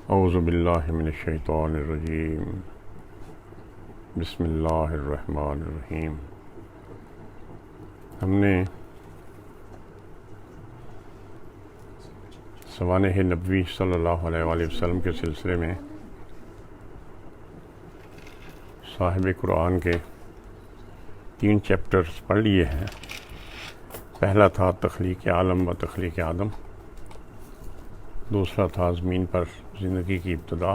اعوذ باللہ من الشیطان الرجیم بسم اللہ الرحمن الرحیم۔ ہم نے سوانح نبوی صلی اللہ علیہ وآلہ وسلم کے سلسلے میں صاحب قرآن کے 3 چیپٹرز پڑھ لیے ہیں۔ پہلا تھا تخلیق عالم و تخلیق آدم، دوسرا تھا زمین پر زندگی کی ابتدا،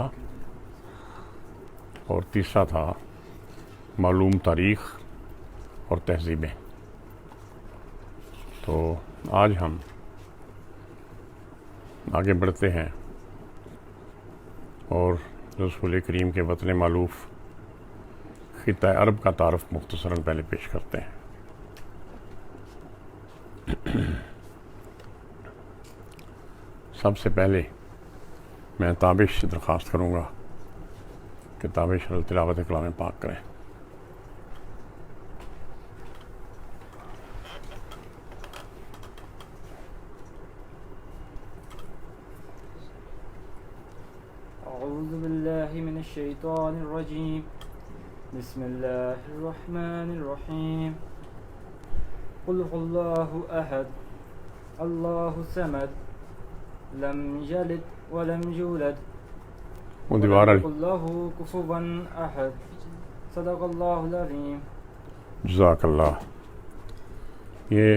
اور تیسرا تھا معلوم تاریخ اور تہذیبیں۔ تو آج ہم آگے بڑھتے ہیں اور رسول کریم کے وطن مألوف خطہ عرب کا تعارف مختصراً پہلے پیش کرتے ہیں۔ سب سے پہلے میں تابش سے درخواست کروں گا کہ تابش تلاوت کلام پاک کریں۔ اعوذ باللہ من الشیطان الرجیم، بسم اللہ الرحمن الرحیم۔ قل هو اللہ احد اللہ الصمد لم یلد ولم یولد ولم یکن له کفوا احد، صدق اللہ العظیم۔ جزاک اللہ۔ یہ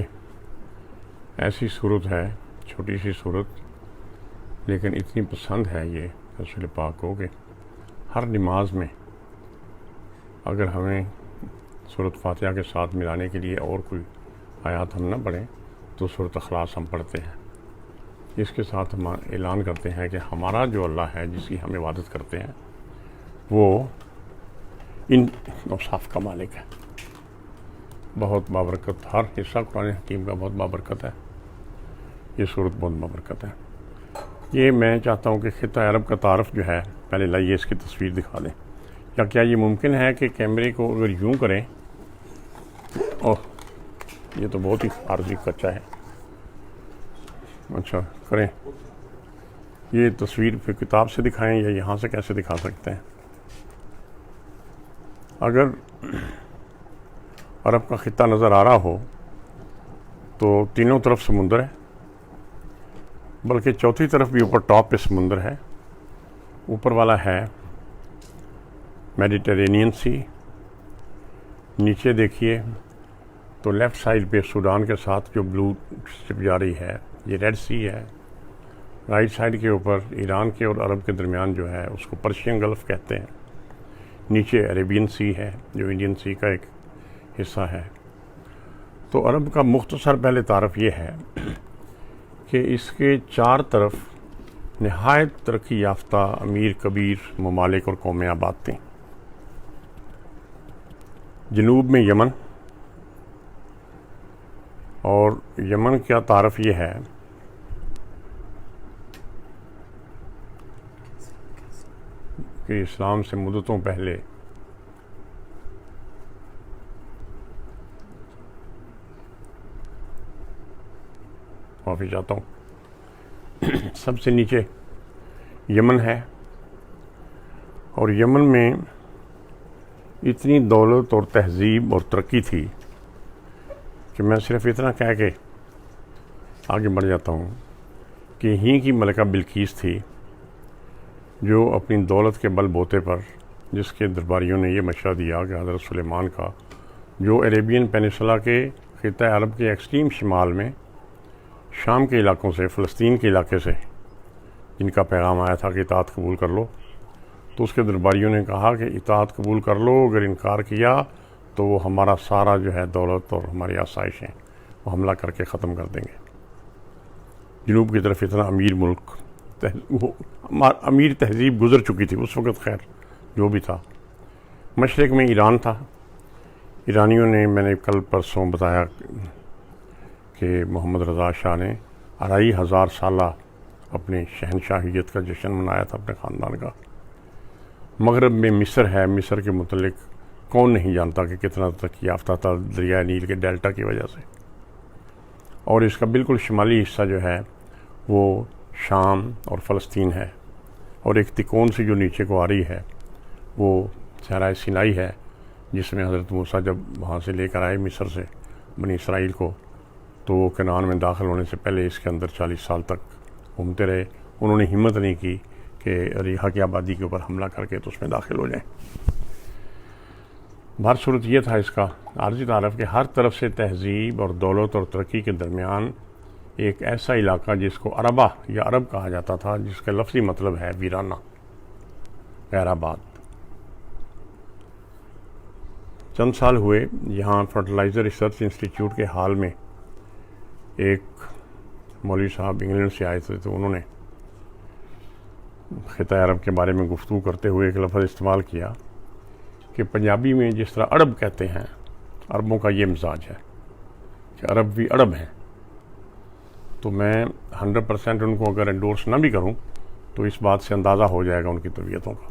ایسی صورت ہے، چھوٹی سی صورت، لیکن اتنی پسند ہے یہ رسول پاک کو کہ ہر نماز میں اگر ہمیں سورۃ فاتحہ کے ساتھ ملانے کے لیے اور کوئی آیات ہم نہ پڑھیں تو سورۃ اخلاص ہم پڑھتے ہیں۔ اس کے ساتھ ہم اعلان کرتے ہیں کہ ہمارا جو اللہ ہے جس کی ہم عبادت کرتے ہیں وہ ان اوصاف کا مالک ہے، بہت بابرکت، ہر حصہ قرآن حکیم کا بہت بابرکت ہے۔ یہ صورت بہت بابرکت ہے۔ یہ میں چاہتا ہوں کہ خطہ عرب کا تعارف جو ہے، پہلے لائیے اس کی تصویر دکھا دیں، یا کیا یہ ممکن ہے کہ کیمرے کو اگر یوں کریں؟ اوہ، یہ تو بہت ہی عارضی کچا ہے۔ اچھا کریں، یہ تصویر پھر کتاب سے دکھائیں یا یہاں سے کیسے دکھا سکتے ہیں؟ اگر عرب کا خطہ نظر آ رہا ہو تو تینوں طرف سمندر ہے، بلکہ چوتھی طرف بھی اوپر ٹاپ پہ سمندر ہے۔ اوپر والا ہے میڈیٹرینین سی، نیچے دیکھیے تو لیفٹ سائڈ پہ سوڈان کے ساتھ جو بلو اسٹرپ جا رہی ہے یہ ریڈ سی ہے۔ رائٹ سائڈ کے اوپر ایران کے اور عرب کے درمیان جو ہے اس کو پرشین گلف کہتے ہیں۔ نیچے عربین سی ہے جو انڈین سی کا ایک حصہ ہے۔ تو عرب کا مختصر پہلے تعارف یہ ہے کہ اس کے 4 طرف نہایت ترقی یافتہ امیر کبیر ممالک اور قومیں آباد تھیں۔ جنوب میں یمن، اور یمن کا تعارف یہ ہے کہ اسلام سے مدتوں پہلے معافی چاہتا ہوں، سب سے نیچے یمن ہے، اور یمن میں اتنی دولت اور تہذیب اور ترقی تھی کہ میں صرف اتنا کہہ کے آگے بڑھ جاتا ہوں کہ یہیں کی ملکہ بلقیس تھی جو اپنی دولت کے بل بوتے پر، جس کے درباریوں نے یہ مشورہ دیا کہ حضرت سلیمان کا جو عربین پیننسولا کے خطہ عرب کے ایکسٹریم شمال میں شام کے علاقوں سے، فلسطین کے علاقے سے جن کا پیغام آیا تھا کہ اطاعت قبول کر لو، تو اس کے درباریوں نے کہا کہ اطاعت قبول کر لو، اگر انکار کیا تو وہ ہمارا سارا جو ہے دولت اور ہماری آسائشیں وہ حملہ کر کے ختم کر دیں گے۔ جنوب کی طرف اتنا امیر ملک، امیر تہذیب گزر چکی تھی اس وقت، خیر جو بھی تھا۔ مشرق میں ایران تھا۔ ایرانیوں نے، میں نے کل پرسوں بتایا کہ محمد رضا شاہ نے 2500 سالہ اپنی شہنشاہیت کا جشن منایا تھا اپنے خاندان کا۔ مغرب میں مصر ہے، مصر کے متعلق کون نہیں جانتا کہ کتنا ترقی یافتہ تھا دریائے نیل کے ڈیلٹا کی وجہ سے۔ اور اس کا بالکل شمالی حصہ جو ہے وہ شام اور فلسطین ہے، اور ایک تکون سے جو نیچے کو آ رہی ہے وہ صحرائے سینائی ہے، جس میں حضرت موسیٰ جب وہاں سے لے کر آئے مصر سے بنی اسرائیل کو، تو وہ کنعان میں داخل ہونے سے پہلے اس کے اندر 40 سال تک گھومتے رہے. انہوں نے ہمت نہیں کی کہ ریحا کی آبادی کے اوپر حملہ کر کے تو اس میں داخل ہو جائیں. بہر صورت یہ تھا اس کا عارضی تعارف کہ ہر طرف سے تہذیب اور دولت اور ترقی کے درمیان ایک ایسا علاقہ جس کو عربہ یا عرب کہا جاتا تھا، جس کا لفظی مطلب ہے ویرانہ، غیر آباد. چند سال ہوئے یہاں فرٹیلائزر ریسرچ انسٹیٹیوٹ کے حال میں ایک مولوی صاحب انگلینڈ سے آئے تھے، تو انہوں نے خطۂ عرب کے بارے میں گفتگو کرتے ہوئے ایک لفظ استعمال کیا کہ پنجابی میں جس طرح عرب کہتے ہیں، عربوں کا یہ مزاج ہے کہ عرب بھی عرب ہیں. تو میں 100% ان کو اگر انڈورس نہ بھی کروں تو اس بات سے اندازہ ہو جائے گا ان کی طبیعتوں کا.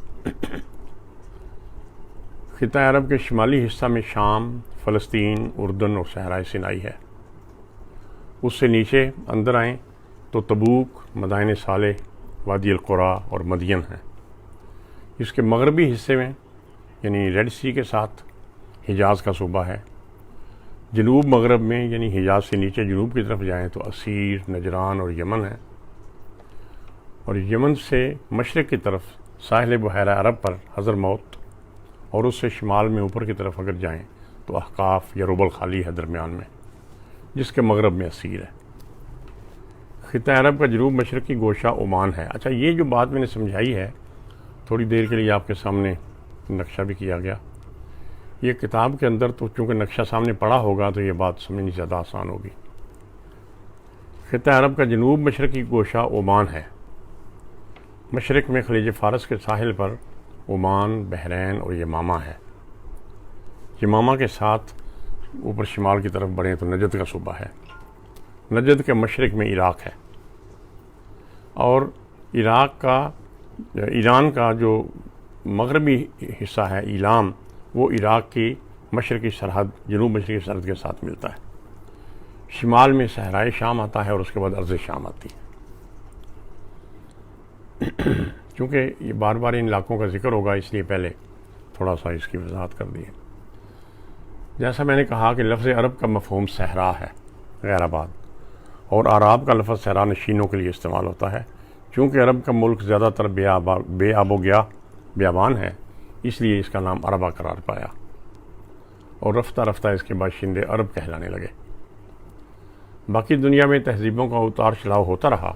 خطۂ عرب کے شمالی حصہ میں شام، فلسطین، اردن اور صحرائے سینائی ہے. اس سے نیچے اندر آئیں تو تبوک، مدائن صالح، وادی القریٰ اور مدین ہیں. اس کے مغربی حصے میں یعنی ریڈ سی کے ساتھ حجاز کا صوبہ ہے. جنوب مغرب میں یعنی حجاز سے نیچے جنوب کی طرف جائیں تو عسیر، نجران اور یمن ہے. اور یمن سے مشرق کی طرف ساحل بحیرہ عرب پر حضرموت، اور اس سے شمال میں اوپر کی طرف اگر جائیں تو احقاف یا رب الخالی ہے درمیان میں، جس کے مغرب میں عسیر ہے. خطۂ عرب کا جنوب مشرقی گوشہ عمان ہے. اچھا، یہ جو بات میں نے سمجھائی ہے تھوڑی دیر کے لیے آپ کے سامنے نقشہ بھی کیا گیا. یہ کتاب کے اندر تو چونکہ نقشہ سامنے پڑا ہوگا تو یہ بات سمجھنی زیادہ آسان ہوگی. خطۂ عرب کا جنوب مشرقی گوشہ عمان ہے. مشرق میں خلیج فارس کے ساحل پر عمان، بحرین اور یمامہ ہے. یمامہ کے ساتھ اوپر شمال کی طرف بڑھیں تو نجد کا صوبہ ہے. نجد کے مشرق میں عراق ہے، اور ایران کا جو مغربی حصہ ہے ایلام، وہ عراق کی مشرقی سرحد، جنوب مشرقی سرحد کے ساتھ ملتا ہے. شمال میں صحرائے شام آتا ہے اور اس کے بعد ارض شام آتی ہے. چونکہ یہ بار بار ان علاقوں کا ذکر ہوگا اس لیے پہلے تھوڑا سا اس کی وضاحت کر دی ہے. جیسا میں نے کہا کہ لفظ عرب کا مفہوم صحرا ہے، غیر آباد، اور آراب کا لفظ صحرا نشینوں کے لیے استعمال ہوتا ہے. چونکہ عرب کا ملک زیادہ تر بے آب و بیابان ہے، اس لیے اس کا نام عربہ قرار پایا، اور رفتہ رفتہ اس کے باشندے عرب کہلانے لگے. باقی دنیا میں تہذیبوں کا اتار چڑھاؤ ہوتا رہا،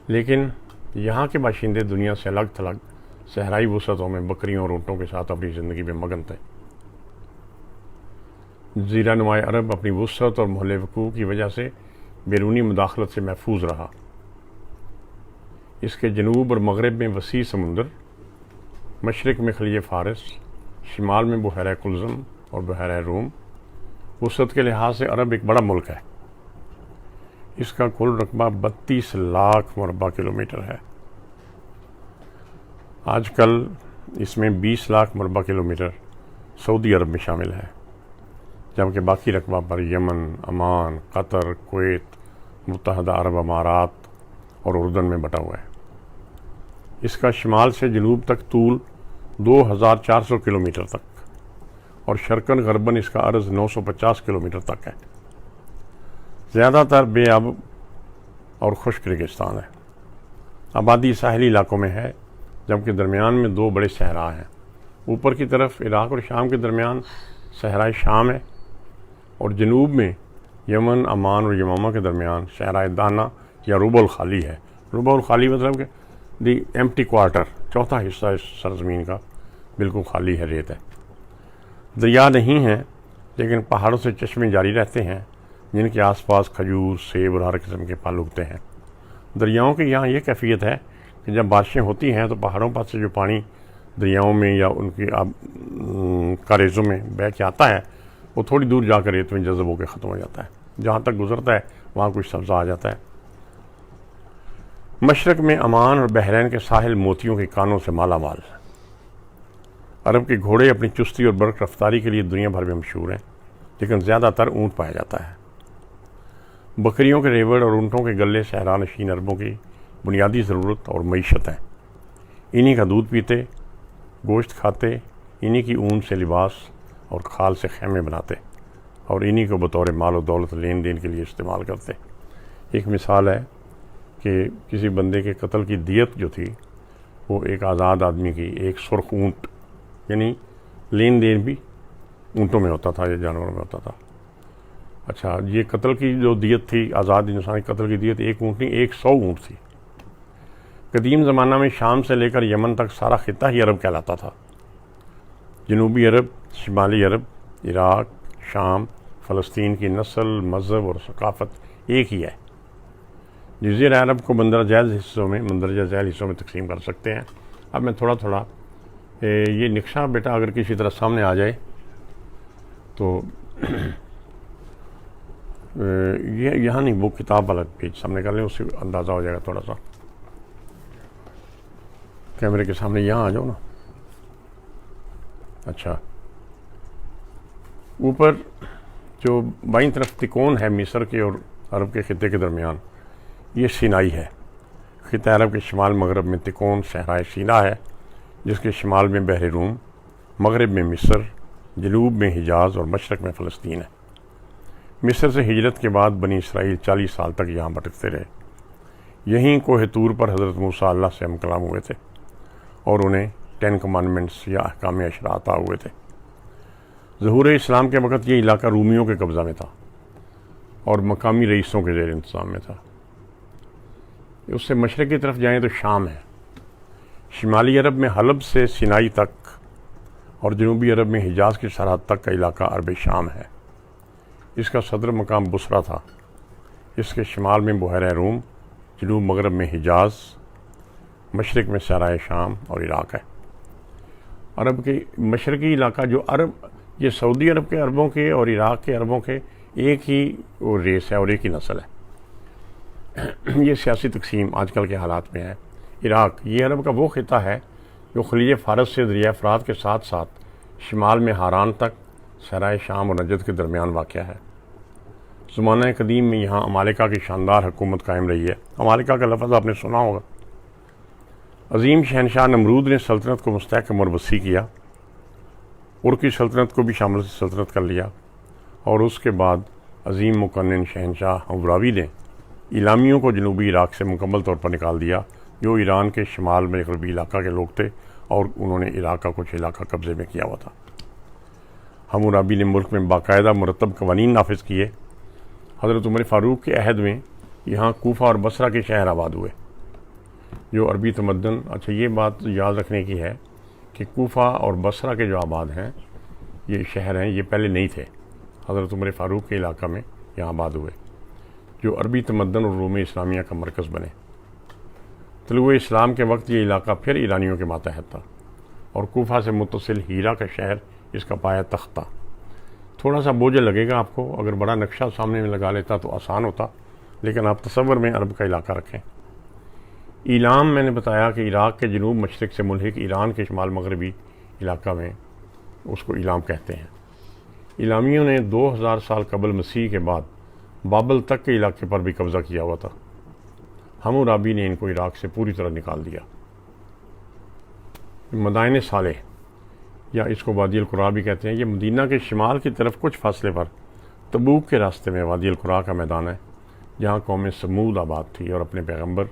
لیکن یہاں کے باشندے دنیا سے الگ تھلگ صحرائی وسعتوں میں بکریوں اور اونٹوں کے ساتھ اپنی زندگی میں مگن تھے. جزیرہ نمائے عرب اپنی وسعت اور محل وقوع کی وجہ سے بیرونی مداخلت سے محفوظ رہا. اس کے جنوب اور مغرب میں وسیع سمندر، مشرق میں خلیج فارس، شمال میں بحیرہ قلزم اور بحیرہ روم. وسعت کے لحاظ سے عرب ایک بڑا ملک ہے. اس کا کل رقبہ 32 لاکھ مربع کلومیٹر ہے. آج کل اس میں 20 لاکھ مربع کلومیٹر سعودی عرب میں شامل ہے، جبکہ باقی رقبہ پر یمن، عمان، قطر، کویت، متحدہ عرب امارات اور اردن میں بٹا ہوا ہے. اس کا شمال سے جنوب تک طول 2400 کلومیٹر تک، اور شرقاً غرباً اس کا عرض 950 کلومیٹر تک ہے. زیادہ تر بے آب اور خشک ریگستان ہے. آبادی ساحلی علاقوں میں ہے، جبکہ درمیان میں 2 بڑے صحرا ہیں. اوپر کی طرف عراق اور شام کے درمیان صحرائے شام ہے، اور جنوب میں یمن، عمان اور یمامہ کے درمیان صحرائے دانا یا ربع الخالی ہے. ربع الخالی مطلب کہ دی ایمٹی کوارٹر، چوتھا حصہ اس سرزمین کا بالکل خالی ہے، ریت ہے. دریا نہیں ہیں، لیکن پہاڑوں سے چشمے جاری رہتے ہیں جن کے آس پاس کھجور، سیب اور ہر قسم کے پھل اگتے ہیں. دریاؤں کی یہاں یہ کیفیت ہے کہ جب بارشیں ہوتی ہیں تو پہاڑوں پر سے جو پانی دریاؤں میں یا ان کی کاریزوں میں بہہ کے آتا ہے وہ تھوڑی دور جا کر ریت میں جذب ہو کے ختم ہو جاتا ہے. جہاں تک گزرتا ہے وہاں کچھ سبزہ آ جاتا ہے. مشرق میں عمان اور بحرین کے ساحل موتیوں کے کانوں سے مالا مال. عرب کے گھوڑے اپنی چستی اور برق رفتاری کے لیے دنیا بھر میں مشہور ہیں، لیکن زیادہ تر اونٹ پایا جاتا ہے. بکریوں کے ریوڑ اور اونٹوں کے گلے صحرا نشین عربوں کی بنیادی ضرورت اور معیشت ہیں۔ انہی کا دودھ پیتے، گوشت کھاتے، انہی کی اون سے لباس اور کھال سے خیمے بناتے اور انہی کو بطور مال و دولت لین دین کے لیے استعمال کرتے۔ ایک مثال ہے کہ کسی بندے کے قتل کی دیت جو تھی وہ ایک آزاد آدمی کی ایک سرخ اونٹ، یعنی لین دین بھی اونٹوں میں ہوتا تھا یا جانوروں میں ہوتا تھا۔ اچھا، یہ قتل کی جو دیت تھی، آزاد انسانی قتل کی دیت ایک اونٹ نہیں 100 اونٹ تھی۔ قدیم زمانہ میں شام سے لے کر یمن تک سارا خطہ ہی عرب کہلاتا تھا۔ جنوبی عرب، شمالی عرب، عراق، شام، فلسطین کی نسل، مذہب اور ثقافت ایک ہی ہے۔ جزیرہ عرب کو مندرجہ ذیل حصوں میں تقسیم کر سکتے ہیں۔ اب میں تھوڑا تھوڑا یہ نقشہ بیٹا اگر کسی طرح سامنے آ جائے تو یہاں نہیں، وہ کتاب والا پیج سامنے کر لیں، اس سے اندازہ ہو جائے گا تھوڑا سا۔ کیمرے کے سامنے یہاں آ جاؤ نا۔ اچھا، اوپر جو بائیں طرف تکون ہے مصر کے اور عرب کے خطے کے درمیان، یہ سینائی ہے۔ خطہ عرب کے شمال مغرب میں تکون صحرائے سینا ہے، جس کے شمال میں بحر روم، مغرب میں مصر، جنوب میں حجاز اور مشرق میں فلسطین ہے۔ مصر سے ہجرت کے بعد بنی اسرائیل 40 سال تک یہاں بھٹکتے رہے۔ یہیں کوہ طور پر حضرت موسیٰ اللہ سے ہم کلام ہوئے تھے اور انہیں 10 کمانڈمنٹس یا احکام عشرہ عطا ہوئے تھے۔ ظہور اسلام کے وقت یہ علاقہ رومیوں کے قبضہ میں تھا اور مقامی رئیسوں کے زیر انتظام میں تھا۔ اس سے مشرق کی طرف جائیں تو شام ہے۔ شمالی عرب میں حلب سے سینائی تک اور جنوبی عرب میں حجاز کی سرحد تک کا علاقہ عرب شام ہے۔ اس کا صدر مقام بصرہ تھا۔ اس کے شمال میں بحیرہ روم، جنوب مغرب میں حجاز، مشرق میں صحرائے شام اور عراق ہے۔ عرب کے مشرقی علاقہ جو عرب، یہ سعودی عرب کے عربوں کے اور عراق کے عربوں کے ایک ہی وہ ریس ہے اور ایک ہی نسل ہے۔ یہ سیاسی تقسیم آج کل کے حالات میں ہے۔ عراق یہ عرب کا وہ خطہ ہے جو خلیج فارس سے دریائے فرات کے ساتھ ساتھ شمال میں ہاران تک، صحرائے شام اور نجد کے درمیان واقع ہے۔ زمانہ قدیم میں یہاں عمالقہ کی شاندار حکومت قائم رہی ہے۔ عمالقہ کا لفظ آپ نے سنا ہوگا۔ عظیم شہنشاہ نمرود نے سلطنت کو مستحکم اور وسیع کیا، کی سلطنت کو بھی شامل سلطنت کر لیا، اور اس کے بعد عظیم مقنن شہنشاہ حموراوی نے ایلامیوں کو جنوبی عراق سے مکمل طور پر نکال دیا، جو ایران کے شمال میں غربی علاقہ کے لوگ تھے، اور انہوں نے عراق کا کچھ علاقہ قبضے میں کیا ہوا تھا۔ حمورابی نے ملک میں باقاعدہ مرتب قوانین نافذ کیے۔ حضرت عمر فاروق کے عہد میں یہاں کوفہ اور بصرہ کے شہر آباد ہوئے، جو عربی تمدن، اچھا یہ بات یاد رکھنے کی ہے کہ کوفہ اور بصرہ کے جو آباد ہیں، یہ شہر ہیں، یہ پہلے نہیں تھے۔ حضرت عمر فاروق کے علاقہ میں یہاں آباد ہوئے، جو عربی تمدن اور روم اسلامیہ کا مرکز بنے۔ طلوع اسلام کے وقت یہ علاقہ پھر ایرانیوں کے ماتحت تھا، اور کوفہ سے متصل ہیرا کا شہر اس کا پایہ تخت تھا۔ تھوڑا سا بوجھ لگے گا آپ کو، اگر بڑا نقشہ سامنے میں لگا لیتا تو آسان ہوتا، لیکن آپ تصور میں عرب کا علاقہ رکھیں۔ ایلام میں نے بتایا کہ عراق کے جنوب مشرق سے ملحق ایران کے شمال مغربی علاقہ میں اس کو ایلام کہتے ہیں۔ ایلامیوں نے 2000 سال قبل مسیح کے بعد بابل تک کے علاقے پر بھی قبضہ کیا ہوا تھا۔ حمورابی نے ان کو عراق سے پوری طرح نکال دیا۔ مدائن صالح، یا اس کو وادی القریٰ بھی کہتے ہیں، یہ مدینہ کے شمال کی طرف کچھ فاصلے پر تبوک کے راستے میں وادی القریٰ کا میدان ہے، جہاں قوم سمود آباد تھی، اور اپنے پیغمبر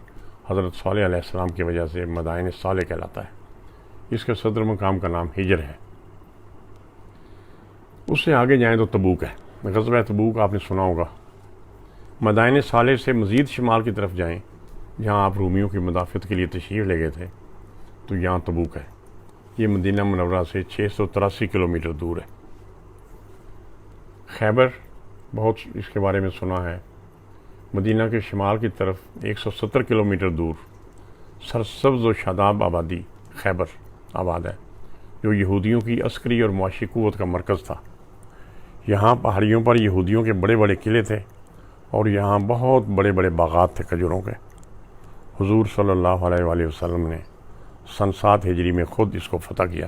حضرت صالح علیہ السلام کی وجہ سے مدائن صالح کہلاتا ہے۔ اس کے صدر مقام کا نام ہجر ہے۔ اس سے آگے جائیں تو تبوک ہے۔ غزوہ تبوک آپ نے سنا ہوگا۔ مدائن صالح سے مزید شمال کی طرف جائیں، جہاں آپ رومیوں کی مدافعت کے لیے تشریف لے گئے تھے، تو یہاں تبوک ہے۔ یہ مدینہ منورہ سے 683 کلومیٹر دور ہے۔ خیبر، بہت اس کے بارے میں سنا ہے۔ مدینہ کے شمال کی طرف 170 کلومیٹر دور سرسبز و شاداب آبادی خیبر آباد ہے، جو یہودیوں کی عسکری اور معاشی قوت کا مرکز تھا۔ یہاں پہاڑیوں پر یہودیوں کے بڑے بڑے قلعے تھے، اور یہاں بہت بڑے بڑے باغات تھے کھجوروں کے۔ حضور صلی اللہ علیہ وآلہ وسلم نے سن 7 ہجری میں خود اس کو فتح کیا،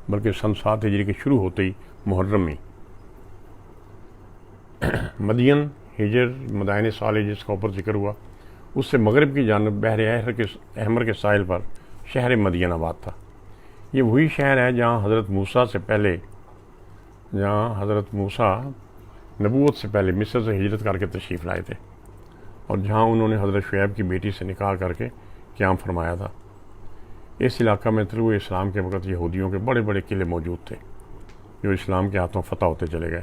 بلکہ سن 7 ہجری کے شروع ہوتے ہی محرم میں۔ مدین، ہجر، مدائن صالح جس کا اوپر ذکر ہوا، اس سے مغرب کی جانب بحر احمر کے ساحل پر شہر مدین آباد تھا۔ یہ وہی شہر ہے جہاں حضرت موسیٰ نبوت سے پہلے مصر سے ہجرت کر کے تشریف لائے تھے، اور جہاں انہوں نے حضرت شعیب کی بیٹی سے نکاح کر کے قیام فرمایا تھا۔ اس علاقہ میں طلوع اسلام کے وقت یہودیوں کے بڑے بڑے قلعے موجود تھے جو اسلام کے ہاتھوں فتح ہوتے چلے گئے۔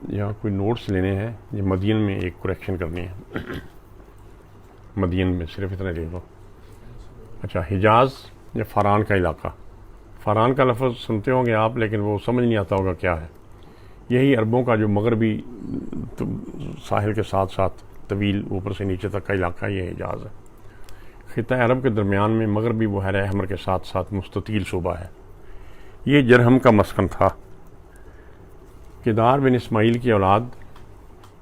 یہاں کوئی نوٹس لینے ہیں، یہ مدین میں ایک کریکشن کرنی ہے، مدین میں صرف اتنا لکھ لو۔ اچھا، حجاز یا فاران کا علاقہ، فاران کا لفظ سنتے ہوں گے آپ، لیکن وہ سمجھ نہیں آتا ہوگا کیا ہے۔ یہی عربوں کا جو مغربی ساحل کے ساتھ ساتھ طویل اوپر سے نیچے تک کا علاقہ یہ حجاز ہے۔ خطہ عرب کے درمیان میں مغربی بحیرہ احمر کے ساتھ ساتھ مستطیل صوبہ ہے۔ یہ جرہم کا مسکن تھا۔ کدار بن اسماعیل کی اولاد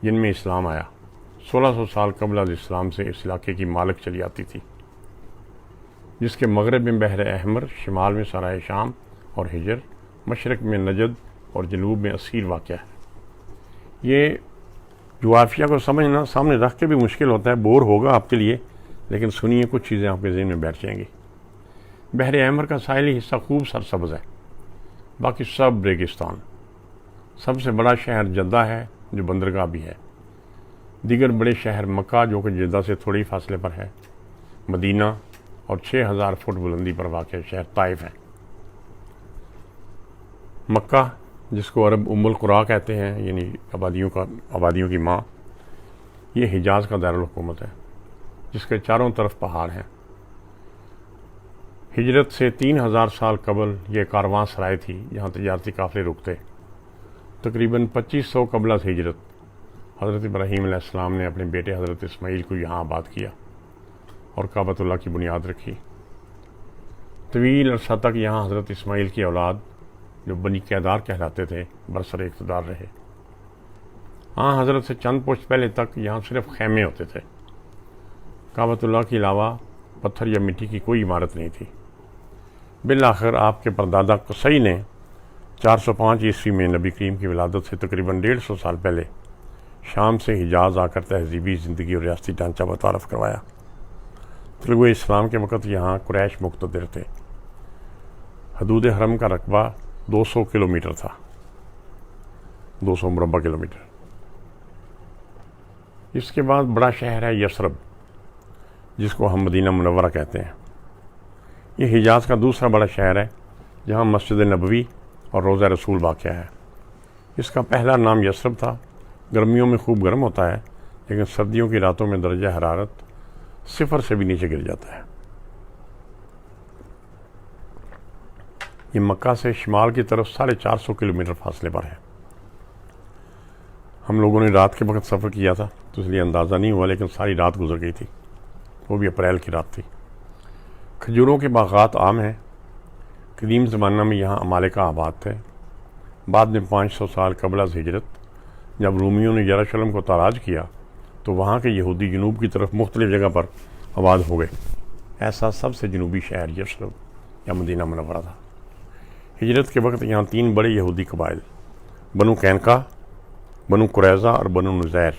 جن میں اسلام آیا 1600 سال قبل از اسلام سے اس علاقے کی مالک چلی آتی تھی، جس کے مغرب میں بحر احمر، شمال میں سرائے شام اور حجر، مشرق میں نجد اور جنوب میں اسیر واقع ہے۔ یہ جغرافیہ کو سمجھنا سامنے رکھ کے بھی مشکل ہوتا ہے، بور ہوگا آپ کے لیے، لیکن سنیے کچھ چیزیں آپ کے ذہن میں بیٹھ جائیں گی۔ بحر احمر کا ساحلی حصہ خوب سرسبز ہے، باقی سب ریگستان۔ سب سے بڑا شہر جدہ ہے جو بندرگاہ بھی ہے۔ دیگر بڑے شہر مکہ جو کہ جدہ سے تھوڑی فاصلے پر ہے، مدینہ اور 6000 فٹ بلندی پر واقع شہر طائف ہے۔ مکہ جس کو عرب ام القریٰ کہتے ہیں، یعنی آبادیوں کی ماں، یہ حجاز کا دارالحکومت ہے جس کے چاروں طرف پہاڑ ہیں۔ ہجرت سے 3000 سال قبل یہ کارواں سرائے تھی جہاں تجارتی قافلے رکتے۔ تقریباً 2500 قبل از ہجرت حضرت ابراہیم علیہ السلام نے اپنے بیٹے حضرت اسماعیل کو یہاں آباد کیا اور کعبۃ اللہ کی بنیاد رکھی۔ طویل عرصہ تک یہاں حضرت اسماعیل کی اولاد جو بنی کیدار کہلاتے تھے برسر اقتدار رہے۔ ہاں، حضرت سے چند پشت پہلے تک یہاں صرف خیمے ہوتے تھے۔ کعبۃ اللہ کے علاوہ پتھر یا مٹی کی کوئی عمارت نہیں تھی۔ بالآخر آپ کے پردادا قصی نے 405 عیسوی میں نبی کریم کی ولادت سے تقریباً 150 سال پہلے شام سے حجاز آ کر تہذیبی زندگی اور ریاستی ڈھانچہ متعارف کروایا۔ طلوع اسلام کے وقت یہاں قریش مقتدر تھے۔ حدود حرم کا رقبہ 200 کلومیٹر تھا، 200 مربع کلومیٹر۔ اس کے بعد بڑا شہر ہے یثرب، جس کو ہم مدینہ منورہ کہتے ہیں۔ یہ حجاز کا دوسرا بڑا شہر ہے جہاں مسجد نبوی اور روضہ رسول واقع ہے۔ اس کا پہلا نام یثرب تھا۔ گرمیوں میں خوب گرم ہوتا ہے، لیکن سردیوں کی راتوں میں درجہ حرارت 0 سے بھی نیچے گر جاتا ہے۔ یہ مکہ سے شمال کی طرف 450 کلومیٹر فاصلے پر ہے۔ ہم لوگوں نے رات کے وقت سفر کیا تھا تو اس لیے اندازہ نہیں ہوا، لیکن ساری رات گزر گئی تھی، وہ بھی اپریل کی رات تھی۔ کھجوروں کے باغات عام ہیں۔ قدیم زمانہ میں یہاں عمالقہ آباد تھے۔ بعد میں 500 سال قبل از ہجرت جب رومیوں نے یروشلم کو تاراج کیا تو وہاں کے یہودی جنوب کی طرف مختلف جگہ پر آباد ہو گئے۔ ایسا سب سے جنوبی شہر یثرب یا مدینہ منورہ تھا۔ ہجرت کے وقت یہاں 3 بڑے یہودی قبائل، بنو قینقاع، بنو قریظہ اور بنو نذیر،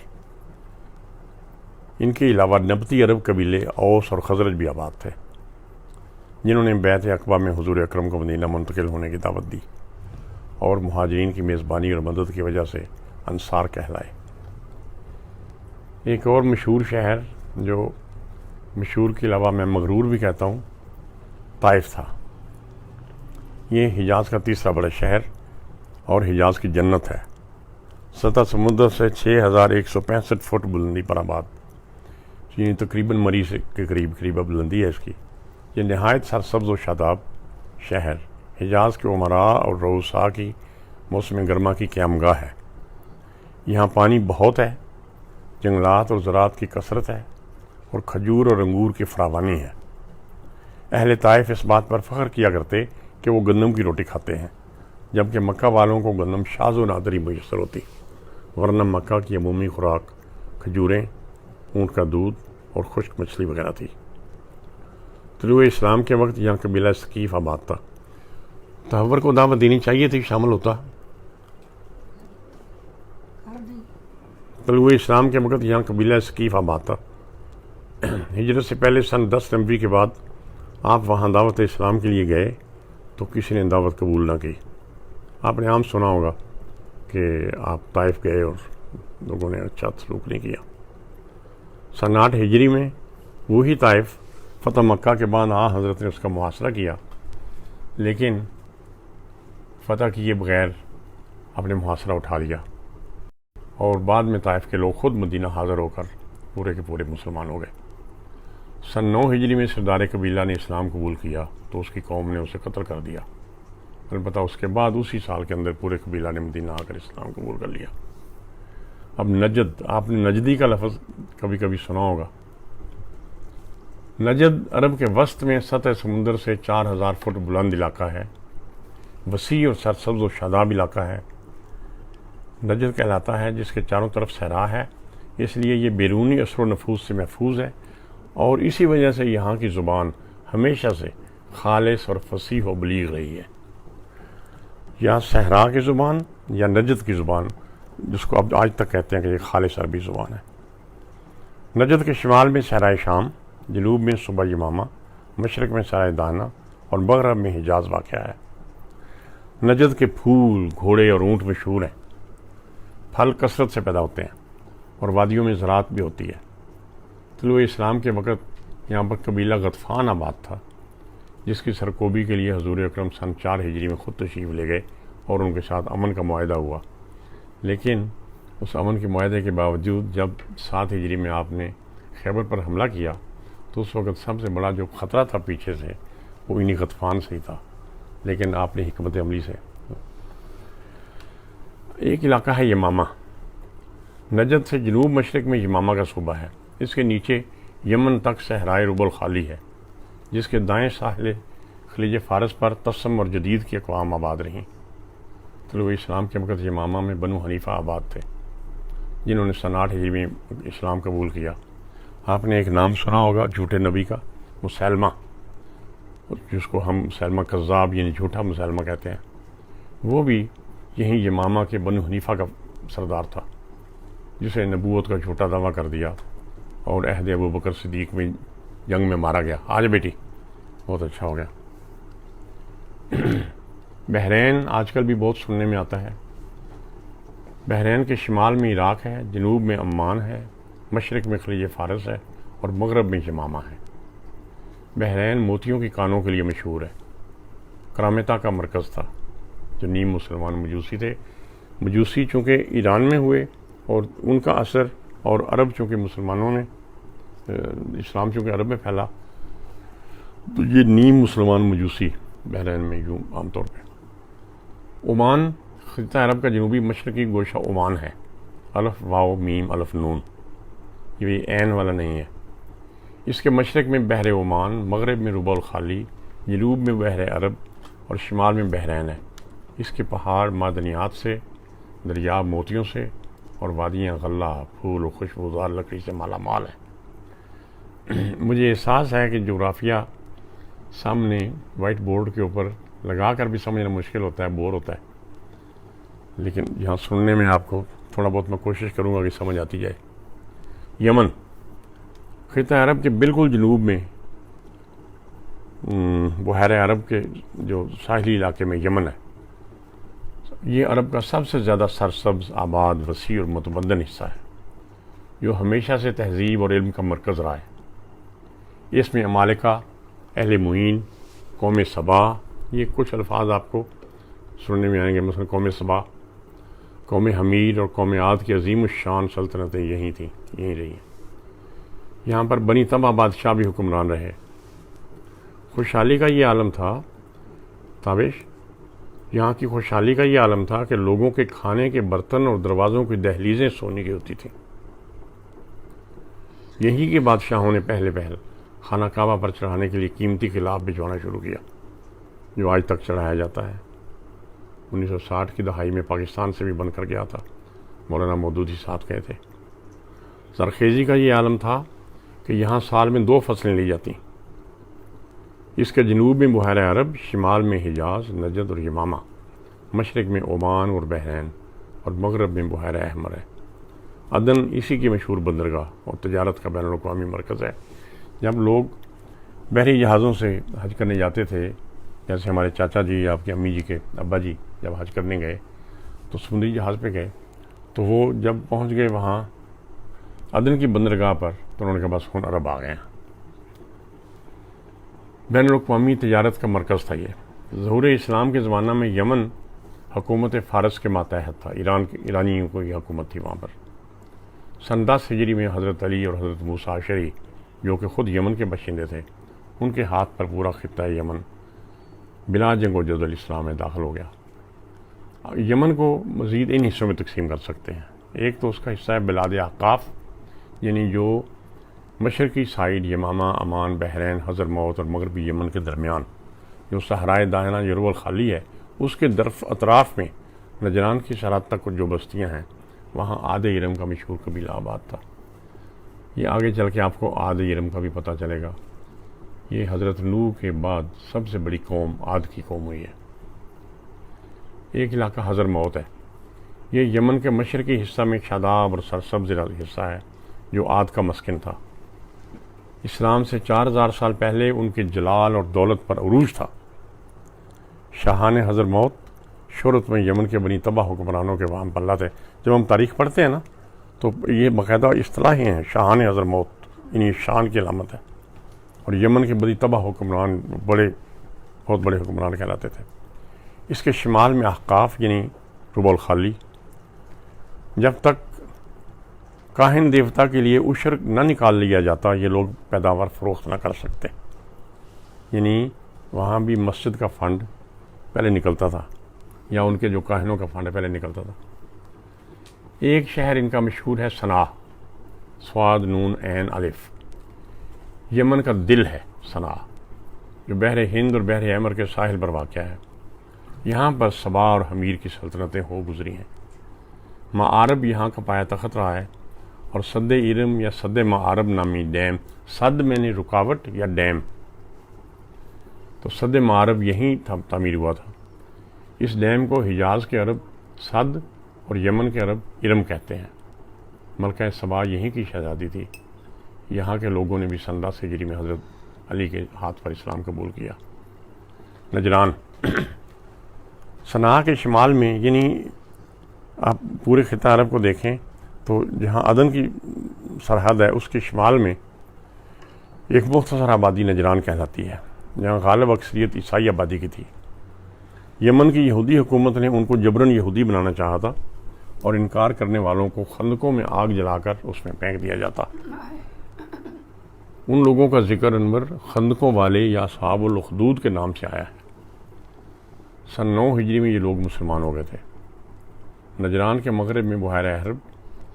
ان کے علاوہ نبطی عرب قبیلے اوس اور خزرج بھی آباد تھے، جنہوں نے بیعت عقبہ میں حضور اکرم کو مدینہ منتقل ہونے کی دعوت دی اور مہاجرین کی میزبانی اور مدد کی وجہ سے انصار کہلائے۔ ایک اور مشہور شہر جو مشہور کے علاوہ میں مغرور بھی کہتا ہوں، طائف تھا۔ یہ حجاز کا تیسرا بڑا شہر اور حجاز کی جنت ہے۔ سطح سمندر سے 6165 فٹ بلندی پر آباد، یعنی تقریباً مریض کے قریب بلندی ہے اس کی۔ یہ نہایت سرسبز و شاداب شہر حجاز کے عمراء اور رؤساء کی موسم گرما کی قیام گاہ ہے۔ یہاں پانی بہت ہے، جنگلات اور زراعت کی کثرت ہے اور کھجور اور انگور کی فراوانی ہے۔ اہل طائف اس بات پر فخر کیا کرتے کہ وہ گندم کی روٹی کھاتے ہیں، جبکہ مکہ والوں کو گندم شاذ و نادر ہی میسر ہوتی، ورنہ مکہ کی عمومی خوراک کھجوریں، اونٹ کا دودھ اور خشک مچھلی وغیرہ تھی۔ طلوع اسلام کے وقت یہاں قبیلہ ثقیف آباد تھا۔ تحور کو دعوت دینی چاہیے تھی، شامل ہوتا طلوع اسلام کے وقت یہاں قبیلہ ثقیف آباد تھا۔ ہجرت سے پہلے سن 10 نبوی کے بعد آپ وہاں دعوت اسلام کے لیے گئے تو کسی نے دعوت قبول نہ کی۔ آپ نے عام سنا ہوگا کہ آپ طائف گئے اور لوگوں نے اچھا سلوک نہیں کیا۔ سن 8 ہجری میں وہی طائف فتح مکہ کے بعد حضرت نے اس کا محاصرہ کیا، لیکن فتح کیے بغیر اپنے محاصرہ اٹھا لیا، اور بعد میں طائف کے لوگ خود مدینہ حاضر ہو کر پورے کے پورے مسلمان ہو گئے۔ سن 9 ہجری میں سردار قبیلہ نے اسلام قبول کیا تو اس کی قوم نے اسے قتل کر دیا۔ البتہ اس کے بعد اسی سال کے اندر پورے قبیلہ نے مدینہ آ کر اسلام قبول کر لیا۔ اب نجد، آپ نے نجدی کا لفظ کبھی کبھی سنا ہوگا۔ نجد عرب کے وسط میں سطح سمندر سے 4000 فٹ بلند علاقہ ہے، وسیع اور سرسبز و شاداب علاقہ ہے۔ نجد کہلاتا ہے جس کے چاروں طرف صحرا ہے، اس لیے یہ بیرونی اثر و نفوذ سے محفوظ ہے، اور اسی وجہ سے یہاں کی زبان ہمیشہ سے خالص اور فصیح و بلیغ رہی ہے۔ یا صحرا کی زبان یا نجد کی زبان، جس کو اب آج تک کہتے ہیں کہ یہ خالص عربی زبان ہے۔ نجد کے شمال میں صحرائے شام، جنوب میں صوبہ یمامہ، مشرق میں صحرائے دانا اور مغرب میں حجاز واقع ہے۔ نجد کے پھول، گھوڑے اور اونٹ مشہور ہیں، پھل کثرت سے پیدا ہوتے ہیں، اور وادیوں میں زراعت بھی ہوتی ہے۔ طلوع اسلام کے وقت یہاں پر قبیلہ غطفان آباد تھا، جس کی سرکوبی کے لیے حضور اکرم سن 4 ہجری میں خود تشریف لے گئے اور ان کے ساتھ امن کا معاہدہ ہوا۔ لیکن اس امن کے معاہدے کے باوجود جب 7 ہجری میں آپ نے خیبر پر حملہ کیا تو اس وقت سب سے بڑا جو خطرہ تھا پیچھے سے وہ انہی غطفان سے ہی تھا، لیکن آپ نے حکمت عملی سے۔ ایک علاقہ ہے یمامہ۔ نجد سے جنوب مشرق میں یمامہ کا صوبہ ہے، اس کے نیچے یمن تک صحرائے رب الخالی ہے، جس کے دائیں ساحل خلیج فارس پر تسم اور جدید کی اقوام آباد رہیں۔ طلوع اسلام کے وقت یمامہ میں بنو حنیفہ آباد تھے، جنہوں نے سن 8 ہجری میں اسلام قبول کیا۔ آپ نے ایک نام سنا ہوگا جھوٹے نبی کا، مسیلمہ، جس کو ہم مسیلمہ کذاب یعنی جھوٹا مسیلمہ کہتے ہیں۔ وہ بھی یہیں یمامہ کے بنو حنیفہ کا سردار تھا، جسے نبوت کا جھوٹا دعویٰ کر دیا اور عہد ابوبکر صدیق میں جنگ میں مارا گیا۔ آج بیٹی بہت اچھا ہو گیا۔ بحرین آج کل بھی بہت سننے میں آتا ہے۔ بحرین کے شمال میں عراق ہے، جنوب میں عمان ہے، مشرق میں خلیج فارس ہے اور مغرب میں یمامہ ہے۔ بحرین موتیوں کی کانوں کے لیے مشہور ہے۔ کرامتا کا مرکز تھا، جو نیم مسلمان مجوسی تھے۔ مجوسی چونکہ ایران میں ہوئے اور ان کا اثر، اور عرب چونکہ مسلمانوں نے اسلام چونکہ عرب میں پھیلا، تو یہ نیم مسلمان مجوسی بحرین میں یوں عام طور پہ۔ عمان خطہ عرب کا جنوبی مشرقی گوشہ عمان ہے۔ الف واو میم الف نون، یہ عین والا نہیں ہے۔ اس کے مشرق میں بحر عمان، مغرب میں ربع الخالی، جنوب میں بحر عرب اور شمال میں بحرین ہے۔ اس کے پہاڑ معدنیات سے، دریا موتیوں سے اور وادیاں غلہ، پھول و خوشبودار لکڑی سے مالا مال ہیں۔ مجھے احساس ہے کہ جغرافیہ سامنے وائٹ بورڈ کے اوپر لگا کر بھی سمجھنا مشکل ہوتا ہے، بور ہوتا ہے، لیکن یہاں سننے میں آپ کو تھوڑا بہت میں کوشش کروں گا کہ سمجھ آتی جائے۔ یمن خطہ عرب کے بالکل جنوب میں، بحیرہ عرب کے جو ساحلی علاقے میں یمن ہے، یہ عرب کا سب سے زیادہ سرسبز، آباد، وسیع اور متمدن حصہ ہے، جو ہمیشہ سے تہذیب اور علم کا مرکز رہا ہے۔ اس میں عمالقہ، اہل معین، قوم سبا، یہ کچھ الفاظ آپ کو سننے میں آئیں گے، مثلا قوم سبا، قوم حمیر اور قوم عاد کی عظیم الشان سلطنتیں یہیں تھیں، یہیں رہی ہیں۔ یہاں پر بنی تبع بادشاہ بھی حکمران رہے۔ خوشحالی کا یہ عالم تھا، تابش، یہاں کی خوشحالی کا یہ عالم تھا کہ لوگوں کے کھانے کے برتن اور دروازوں کی دہلیزیں سونے کی ہوتی تھیں۔ یہی کے بادشاہوں نے پہلے خانہ کعبہ پر چڑھانے کے لیے قیمتی خلاف بھجوانا شروع کیا، جو آج تک چڑھایا جاتا ہے۔ 1960 کی دہائی میں پاکستان سے بھی بن کر گیا تھا، مولانا مودودی ساتھ گئے تھے۔ زرخیزی کا یہ عالم تھا کہ یہاں سال میں 2 فصلیں لی جاتی، اس کے جنوب میں بحیرہ عرب، شمال میں حجاز، نجد اور یمامہ، مشرق میں عمان اور بحرین اور مغرب میں بحیرہ احمر ہے۔ عدن اسی کی مشہور بندرگاہ اور تجارت کا بین الاقوامی مرکز ہے. جب لوگ بحری جہازوں سے حج کرنے جاتے تھے، جیسے ہمارے چاچا جی، آپ کی امی جی کے ابا جی جب حج کرنے گئے تو سمندری جہاز پہ گئے، تو وہ جب پہنچ گئے وہاں عدن کی بندرگاہ پر تو انہوں نے کہا بس ہن عرب آ گئے ہیں. بین الاقوامی تجارت کا مرکز تھا یہ. ظہور اسلام کے زمانہ میں یمن حکومت فارس کے ماتحت تھا، ایرانیوں کو یہ حکومت تھی وہاں پر. سن 10 ہجری میں حضرت علی اور حضرت موسیٰ عشری جو کہ خود یمن کے باشندے تھے، ان کے ہاتھ پر پورا خطہ یمن بلا جنگ و جدل اسلام میں داخل ہو گیا. یمن کو مزید ان حصوں میں تقسیم کر سکتے ہیں. ایک تو اس کا حصہ ہے بلاد احقاف، یعنی جو مشرقی سائڈ یمامہ، عمان، بحرین، حضرموت اور مغربی یمن کے درمیان جو صحرائے دائنہ یرو الخالی ہے، اس کے اطراف میں نجران کی سرحد تک جو بستیاں ہیں وہاں عاد ارم کا مشہور قبیلہ آباد تھا. یہ آگے چل کے آپ کو عاد ارم کا بھی پتہ چلے گا. یہ حضرت نوح کے بعد سب سے بڑی قوم عاد کی قوم ہوئی ہے. ایک علاقہ حضرموت ہے، یہ یمن کے مشرقی حصہ میں شاداب اور سرسبز حصہ ہے جو عاد کا مسکن تھا. اسلام سے 4000 سال پہلے ان کے جلال اور دولت پر عروج تھا. شاہان حضرموت شہرت میں یمن کے بنی تباہ حکمرانوں کے وہاں پلہ تھے. جب ہم تاریخ پڑھتے ہیں نا تو یہ باقاعدہ اصطلاحیں ہیں، شاہان حضرموت، یعنی شان کی علامت ہے. اور یمن کے بڑی تباہ حکمران بہت بڑے حکمران کہلاتے تھے. اس کے شمال میں احقاف یعنی ربع الخالی. جب تک کاہن دیوتا کے لیے عشر نہ نکال لیا جاتا یہ لوگ پیداوار فروخت نہ کر سکتے. یعنی وہاں بھی مسجد کا فنڈ پہلے نکلتا تھا یا ان کے جو کاہنوں کا فنڈ پہلے نکلتا تھا. ایک شہر ان کا مشہور ہے صنعا، صاد نون عین الف. یمن کا دل ہے صنعا، جو بحر ہند اور بحر احمر کے ساحل پر واقع ہے. یہاں پر سبا اور حمیر کی سلطنتیں ہو گزری ہیں. معارب یہاں کا پایا تخت رہا ہے، اور سد ارم یا سد معارب نامی ڈیم، سد میں نے رکاوٹ یا ڈیم، تو سد معارب یہیں تعمیر ہوا تھا. اس ڈیم کو حجاز کے عرب سد اور یمن کے عرب ارم کہتے ہیں. ملکہ سبا یہیں کی شہزادی تھی. یہاں کے لوگوں نے بھی سن 10 ہجری میں حضرت علی کے ہاتھ پر اسلام قبول کیا. نجران صنعا کے شمال میں، یعنی آپ پورے خطہ عرب کو دیکھیں تو جہاں عدن کی سرحد ہے اس کے شمال میں ایک مختصر آبادی نجران کہلاتی ہے، جہاں غالب اکثریت عیسائی آبادی کی تھی. یمن کی یہودی حکومت نے ان کو جبراً یہودی بنانا چاہا تھا اور انکار کرنے والوں کو خندقوں میں آگ جلا کر اس میں پھینک دیا جاتا. ان لوگوں کا ذکر انور خندقوں والے یا اصحاب الاخدود کے نام سے آیا ہے. سن 9 ہجری میں یہ لوگ مسلمان ہو گئے تھے. نجران کے مغرب میں بحیرہ عرب،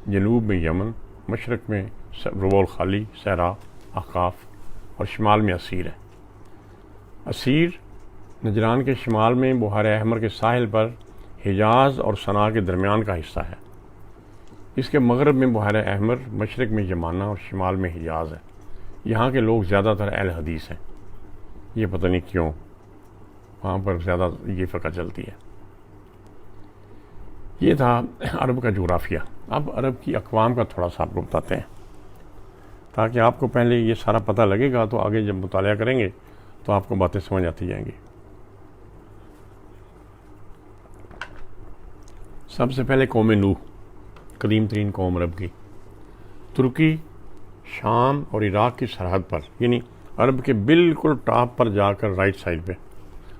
جنوب میں یمن، مشرق میں ربع الخالی، صحرا، احقاف اور شمال میں اسیر ہے. اسیر نجران کے شمال میں بحیرہ احمر کے ساحل پر حجاز اور صنعا کے درمیان کا حصہ ہے. اس کے مغرب میں بحیرہ احمر، مشرق میں یمانہ اور شمال میں حجاز ہے. یہاں کے لوگ زیادہ تر اہل حدیث ہیں. یہ پتہ نہیں کیوں وہاں پر زیادہ یہ فقہ چلتی ہے. یہ تھا عرب کا جغرافیہ. اب عرب کی اقوام کا تھوڑا سا آپ کو بتاتے ہیں تاکہ آپ کو پہلے یہ سارا پتہ لگے گا تو آگے جب مطالعہ کریں گے تو آپ کو باتیں سمجھ آتی جائیں گی. سب سے پہلے قوم نوح، قدیم ترین قوم عرب کی. ترکی، شام اور عراق کی سرحد پر، یعنی عرب کے بالکل ٹاپ پر جا کر رائٹ سائڈ پہ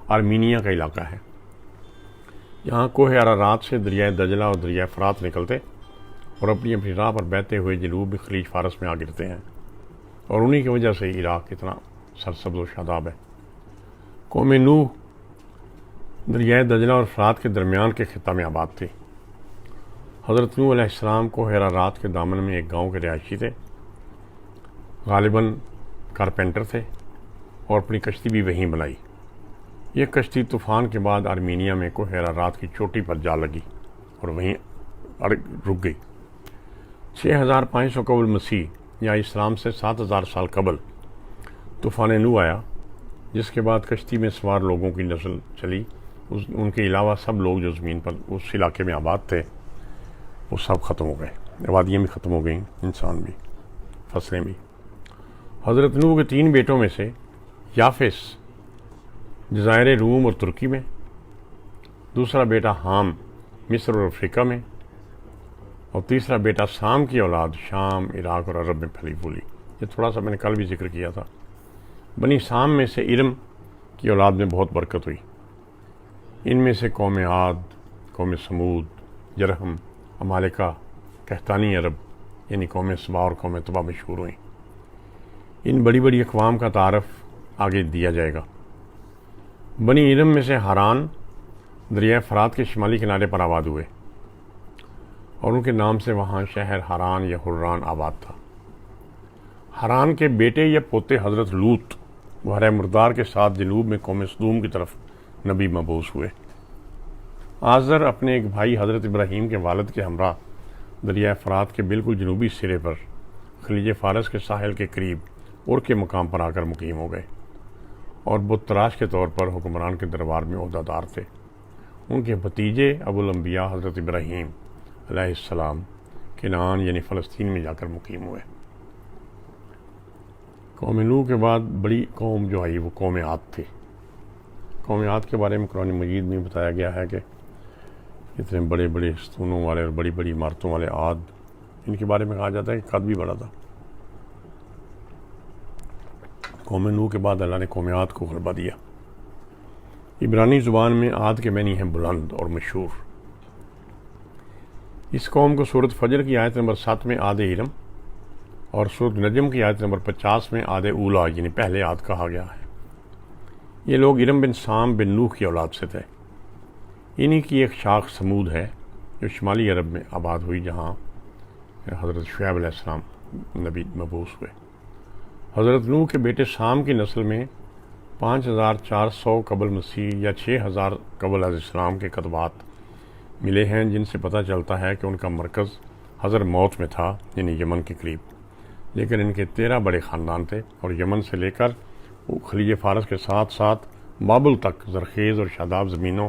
آرمینیا کا علاقہ ہے. یہاں کوہ ارارات سے دریائے دجلہ اور دریائے فرات نکلتے اور اپنی اپنی راہ پر بہتے ہوئے جنوبی خلیج فارس میں آ گرتے ہیں، اور انہی کی وجہ سے عراق اتنا سرسبز و شاداب ہے. قوم نوح دریائے دجلہ اور فرات کے درمیان کے خطہ میں آباد تھی. حضرت نوح علیہ السلام کوہ ارارات کے دامن میں ایک گاؤں کے رہائشی تھے. غالباً کارپینٹر تھے اور اپنی کشتی بھی وہیں بنائی. یہ کشتی طوفان کے بعد آرمینیا میں کوہ ارارات کی چوٹی پر جا لگی اور وہیں رک گئی. 6500 قبل مسیح یا اسلام سے 7000 سال قبل طوفان نوح آیا، جس کے بعد کشتی میں سوار لوگوں کی نسل چلی. ان کے علاوہ سب لوگ جو زمین پر اس علاقے میں آباد تھے وہ سب ختم ہو گئے. وادیاں بھی ختم ہو گئیں، انسان بھی، فصلیں بھی۔ حضرت نوح کے 3 بیٹوں میں سے یافس جزائر روم اور ترکی میں، دوسرا بیٹا حام مصر اور افریقہ میں، اور تیسرا بیٹا سام کی اولاد شام، عراق اور عرب میں پھلی پھولی۔ یہ تھوڑا سا میں نے کل بھی ذکر کیا تھا۔ بنی سام میں سے ارم کی اولاد میں بہت برکت ہوئی۔ ان میں سے قوم عاد، قوم سمود، جرہم، عمالقہ، قحطانی عرب یعنی قوم سبا اور قوم طبع مشہور ہوئیں۔ ان بڑی بڑی اقوام کا تعارف آگے دیا جائے گا۔ بنی ارم میں سے ہاران دریائے فرات کے شمالی کنارے پر آباد ہوئے، اور ان کے نام سے وہاں شہر ہاران یا حران آباد تھا۔ ہاران کے بیٹے یا پوتے حضرت لوط بحیرہ مردار کے ساتھ جنوب میں قوم سدوم کی طرف نبی مبعوث ہوئے۔ آزر اپنے ایک بھائی حضرت ابراہیم کے والد کے ہمراہ دریائے فرات کے بالکل جنوبی سرے پر خلیج فارس کے ساحل کے قریب اور کے مقام پر آ کر مقیم ہو گئے، اور بت تراش کے طور پر حکمران کے دربار میں عہدہ دار تھے۔ ان کے بھتیجے ابو الانبیاء حضرت ابراہیم علیہ السلام کنعان یعنی فلسطین میں جا کر مقیم ہوئے۔ قوم نوح کے بعد بڑی قوم جو آئی وہ قوم عاد تھی۔ قوم عاد کے بارے میں قرآن مجید میں بتایا گیا ہے کہ اتنے بڑے بڑے ستونوں والے اور بڑی بڑی عمارتوں والے عاد، ان کے بارے میں کہا جاتا ہے کہ قد بھی بڑا تھا۔ قوم نوح کے بعد اللہ نے قوم عاد کو غلبہ دیا۔ عبرانی زبان میں عاد کے معنی ہیں بلند اور مشہور۔ اس قوم کو سورۃ فجر کی آیت نمبر 7 میں عاد ارم اور سورۃ نجم کی آیت نمبر 50 میں عاد اولا یعنی پہلے عاد کہا گیا ہے۔ یہ لوگ ارم بن سام بن نوح کی اولاد سے تھے۔ انہی کی ایک شاخ سمود ہے جو شمالی عرب میں آباد ہوئی، جہاں حضرت شعیب علیہ السلام نبی مبعوث ہوئے۔ حضرت نوح کے بیٹے سام کی نسل میں 5400 قبل مسیح یا 6000 قبل علیہ السلام کے کتبات ملے ہیں، جن سے پتہ چلتا ہے کہ ان کا مرکز حضر موت میں تھا یعنی یمن کے قریب۔ لیکن ان کے 13 بڑے خاندان تھے، اور یمن سے لے کر وہ خلیج فارس کے ساتھ ساتھ بابل تک زرخیز اور شاداب زمینوں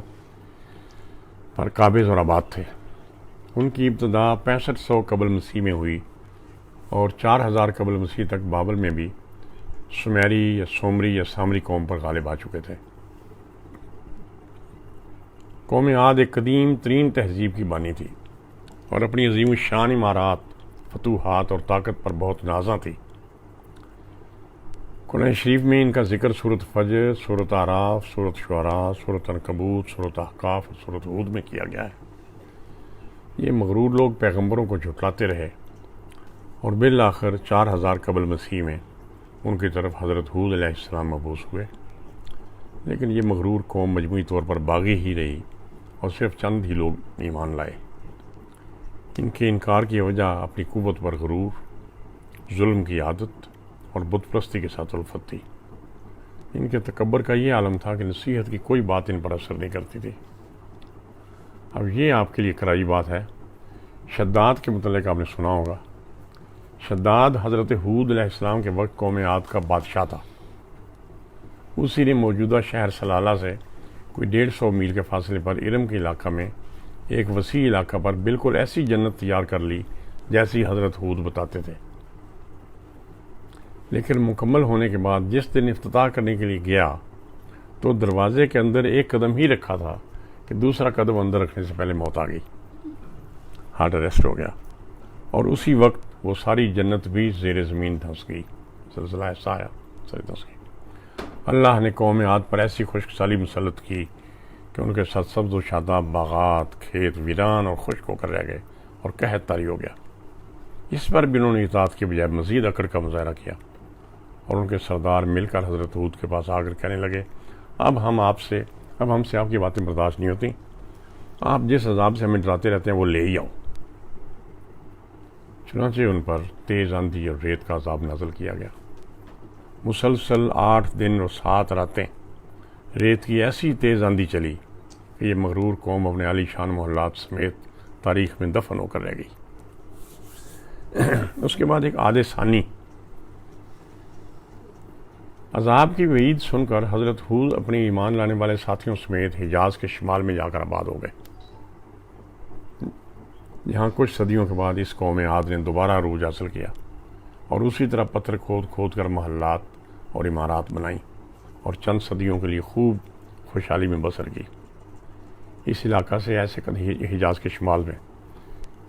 پر قابض اور آباد تھے۔ ان کی ابتدا 6500 قبل مسیح میں ہوئی، اور 4000 قبل مسیح تک بابل میں بھی سمیری یا سومری یا سامری قوم پر غالب آ چکے تھے۔ قوم عاد ایک قدیم ترین تہذیب کی بانی تھی، اور اپنی عظیم الشان عمارات، فتوحات اور طاقت پر بہت نازاں تھی۔ قرآن شریف میں ان کا ذکر سورۃ فجر، سورۃ اعراف، سورۃ شعراء، سورۃ عنکبوت، سورۃ احقاف اور سورۃ ہود میں کیا گیا ہے۔ یہ مغرور لوگ پیغمبروں کو جھٹلاتے رہے، اور بالآخر 4000 قبل مسیح میں ان کی طرف حضرت ہود علیہ السلام مبعوث ہوئے۔ لیکن یہ مغرور قوم مجموعی طور پر باغی ہی رہی، اور صرف چند ہی لوگ ایمان لائے۔ ان کے انکار کی وجہ اپنی قوت پر غرور، ظلم کی عادت اور بت پرستی کے ساتھ الفت تھی۔ ان کے تکبر کا یہ عالم تھا کہ نصیحت کی کوئی بات ان پر اثر نہیں کرتی تھی۔ اب یہ آپ کے لیے کرائی بات ہے، شداد کے متعلق آپ نے سنا ہوگا۔ شداد حضرت ہود علیہ السلام کے وقت قوم عاد کا بادشاہ تھا۔ اسی نے موجودہ شہر سلالہ سے کوئی 150 میل کے فاصلے پر ارم کے علاقہ میں ایک وسیع علاقہ پر بالکل ایسی جنت تیار کر لی جیسی حضرت ہود بتاتے تھے۔ لیکن مکمل ہونے کے بعد جس دن افتتاح کرنے کے لیے گیا تو دروازے کے اندر ایک قدم ہی رکھا تھا کہ دوسرا قدم اندر رکھنے سے پہلے موت آ گئی، ہارٹ اریسٹ ہو گیا، اور اسی وقت وہ ساری جنت بھی زیر زمین دھنس گئی، زلزلہ ایسا آیا ساری دھنس گئی۔ اللہ نے قوم عاد پر ایسی خشک سالی مسلط کی کہ ان کے سرسبز و شاداب باغات، کھیت ویران اور خشک ہو کر رہ گئے، اور قحط طاری ہو گیا۔ اس پر بھی انہوں نے اطاعت کے بجائے مزید اکڑ کا مظاہرہ کیا، اور ان کے سردار مل کر حضرت ہود کے پاس آ کر کہنے لگے، اب ہم سے آپ کی باتیں برداشت نہیں ہوتی، آپ جس عذاب سے ہمیں ڈراتے رہتے ہیں وہ لے ہی آؤ۔ چنانچہ ان پر تیز آندھی اور ریت کا عذاب نازل کیا گیا۔ مسلسل 8 دن اور 7 راتیں ریت کی ایسی تیز آندھی چلی کہ یہ مغرور قوم اپنے عالی شان محلات سمیت تاریخ میں دفن ہو کر رہ گئی۔ اس کے بعد ایک عاد ثانی۔ عذاب کی وعید سن کر حضرت ہود اپنی ایمان لانے والے ساتھیوں سمیت حجاز کے شمال میں جا کر آباد ہو گئے۔ جہاں کچھ صدیوں کے بعد اس قوم عاد نے دوبارہ عروج حاصل کیا اور اسی طرح پتھر کھود کھود کر محلات اور عمارات بنائیں اور چند صدیوں کے لیے خوب خوشحالی میں بسر کی۔ اس علاقہ سے ایسے حجاز کے شمال میں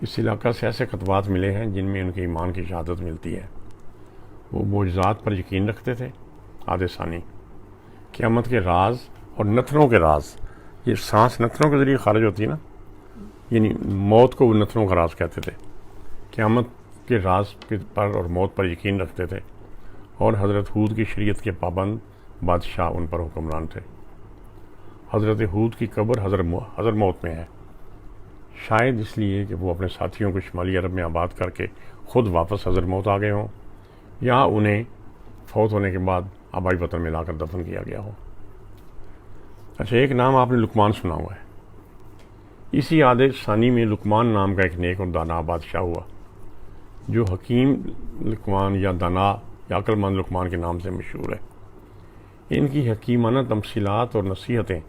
اس علاقہ سے ایسے خطبات ملے ہیں جن میں ان کے ایمان کی شہادت ملتی ہے۔ وہ معجزات پر یقین رکھتے تھے۔ عہد ثانی، قیامت کے راز اور نتنوں کے راز، یہ سانس نتنوں کے ذریعے خارج ہوتی ہے نا، یعنی موت کو وہ نتنوں کا راز کہتے تھے۔ قیامت کے راز پر اور موت پر یقین رکھتے تھے، اور حضرت ہود کی شریعت کے پابند بادشاہ ان پر حکمران تھے۔ حضرت ہود کی قبر حضر موت میں ہے، شاید اس لیے کہ وہ اپنے ساتھیوں کو شمالی عرب میں آباد کر کے خود واپس حضر موت آ گئے ہوں، یا انہیں فوت ہونے کے بعد آبائی وطن میں لا کر دفن کیا گیا ہو۔ اچھا، ایک نام آپ نے لقمان سنا ہوا ہے۔ اسی عہد ثانی میں لقمان نام کا ایک نیک اور دانا بادشاہ ہوا، جو حکیم لقمان یا دانا یا عقل مند لقمان کے نام سے مشہور ہے۔ ان کی حکیمانہ تمثیلات اور نصیحتیں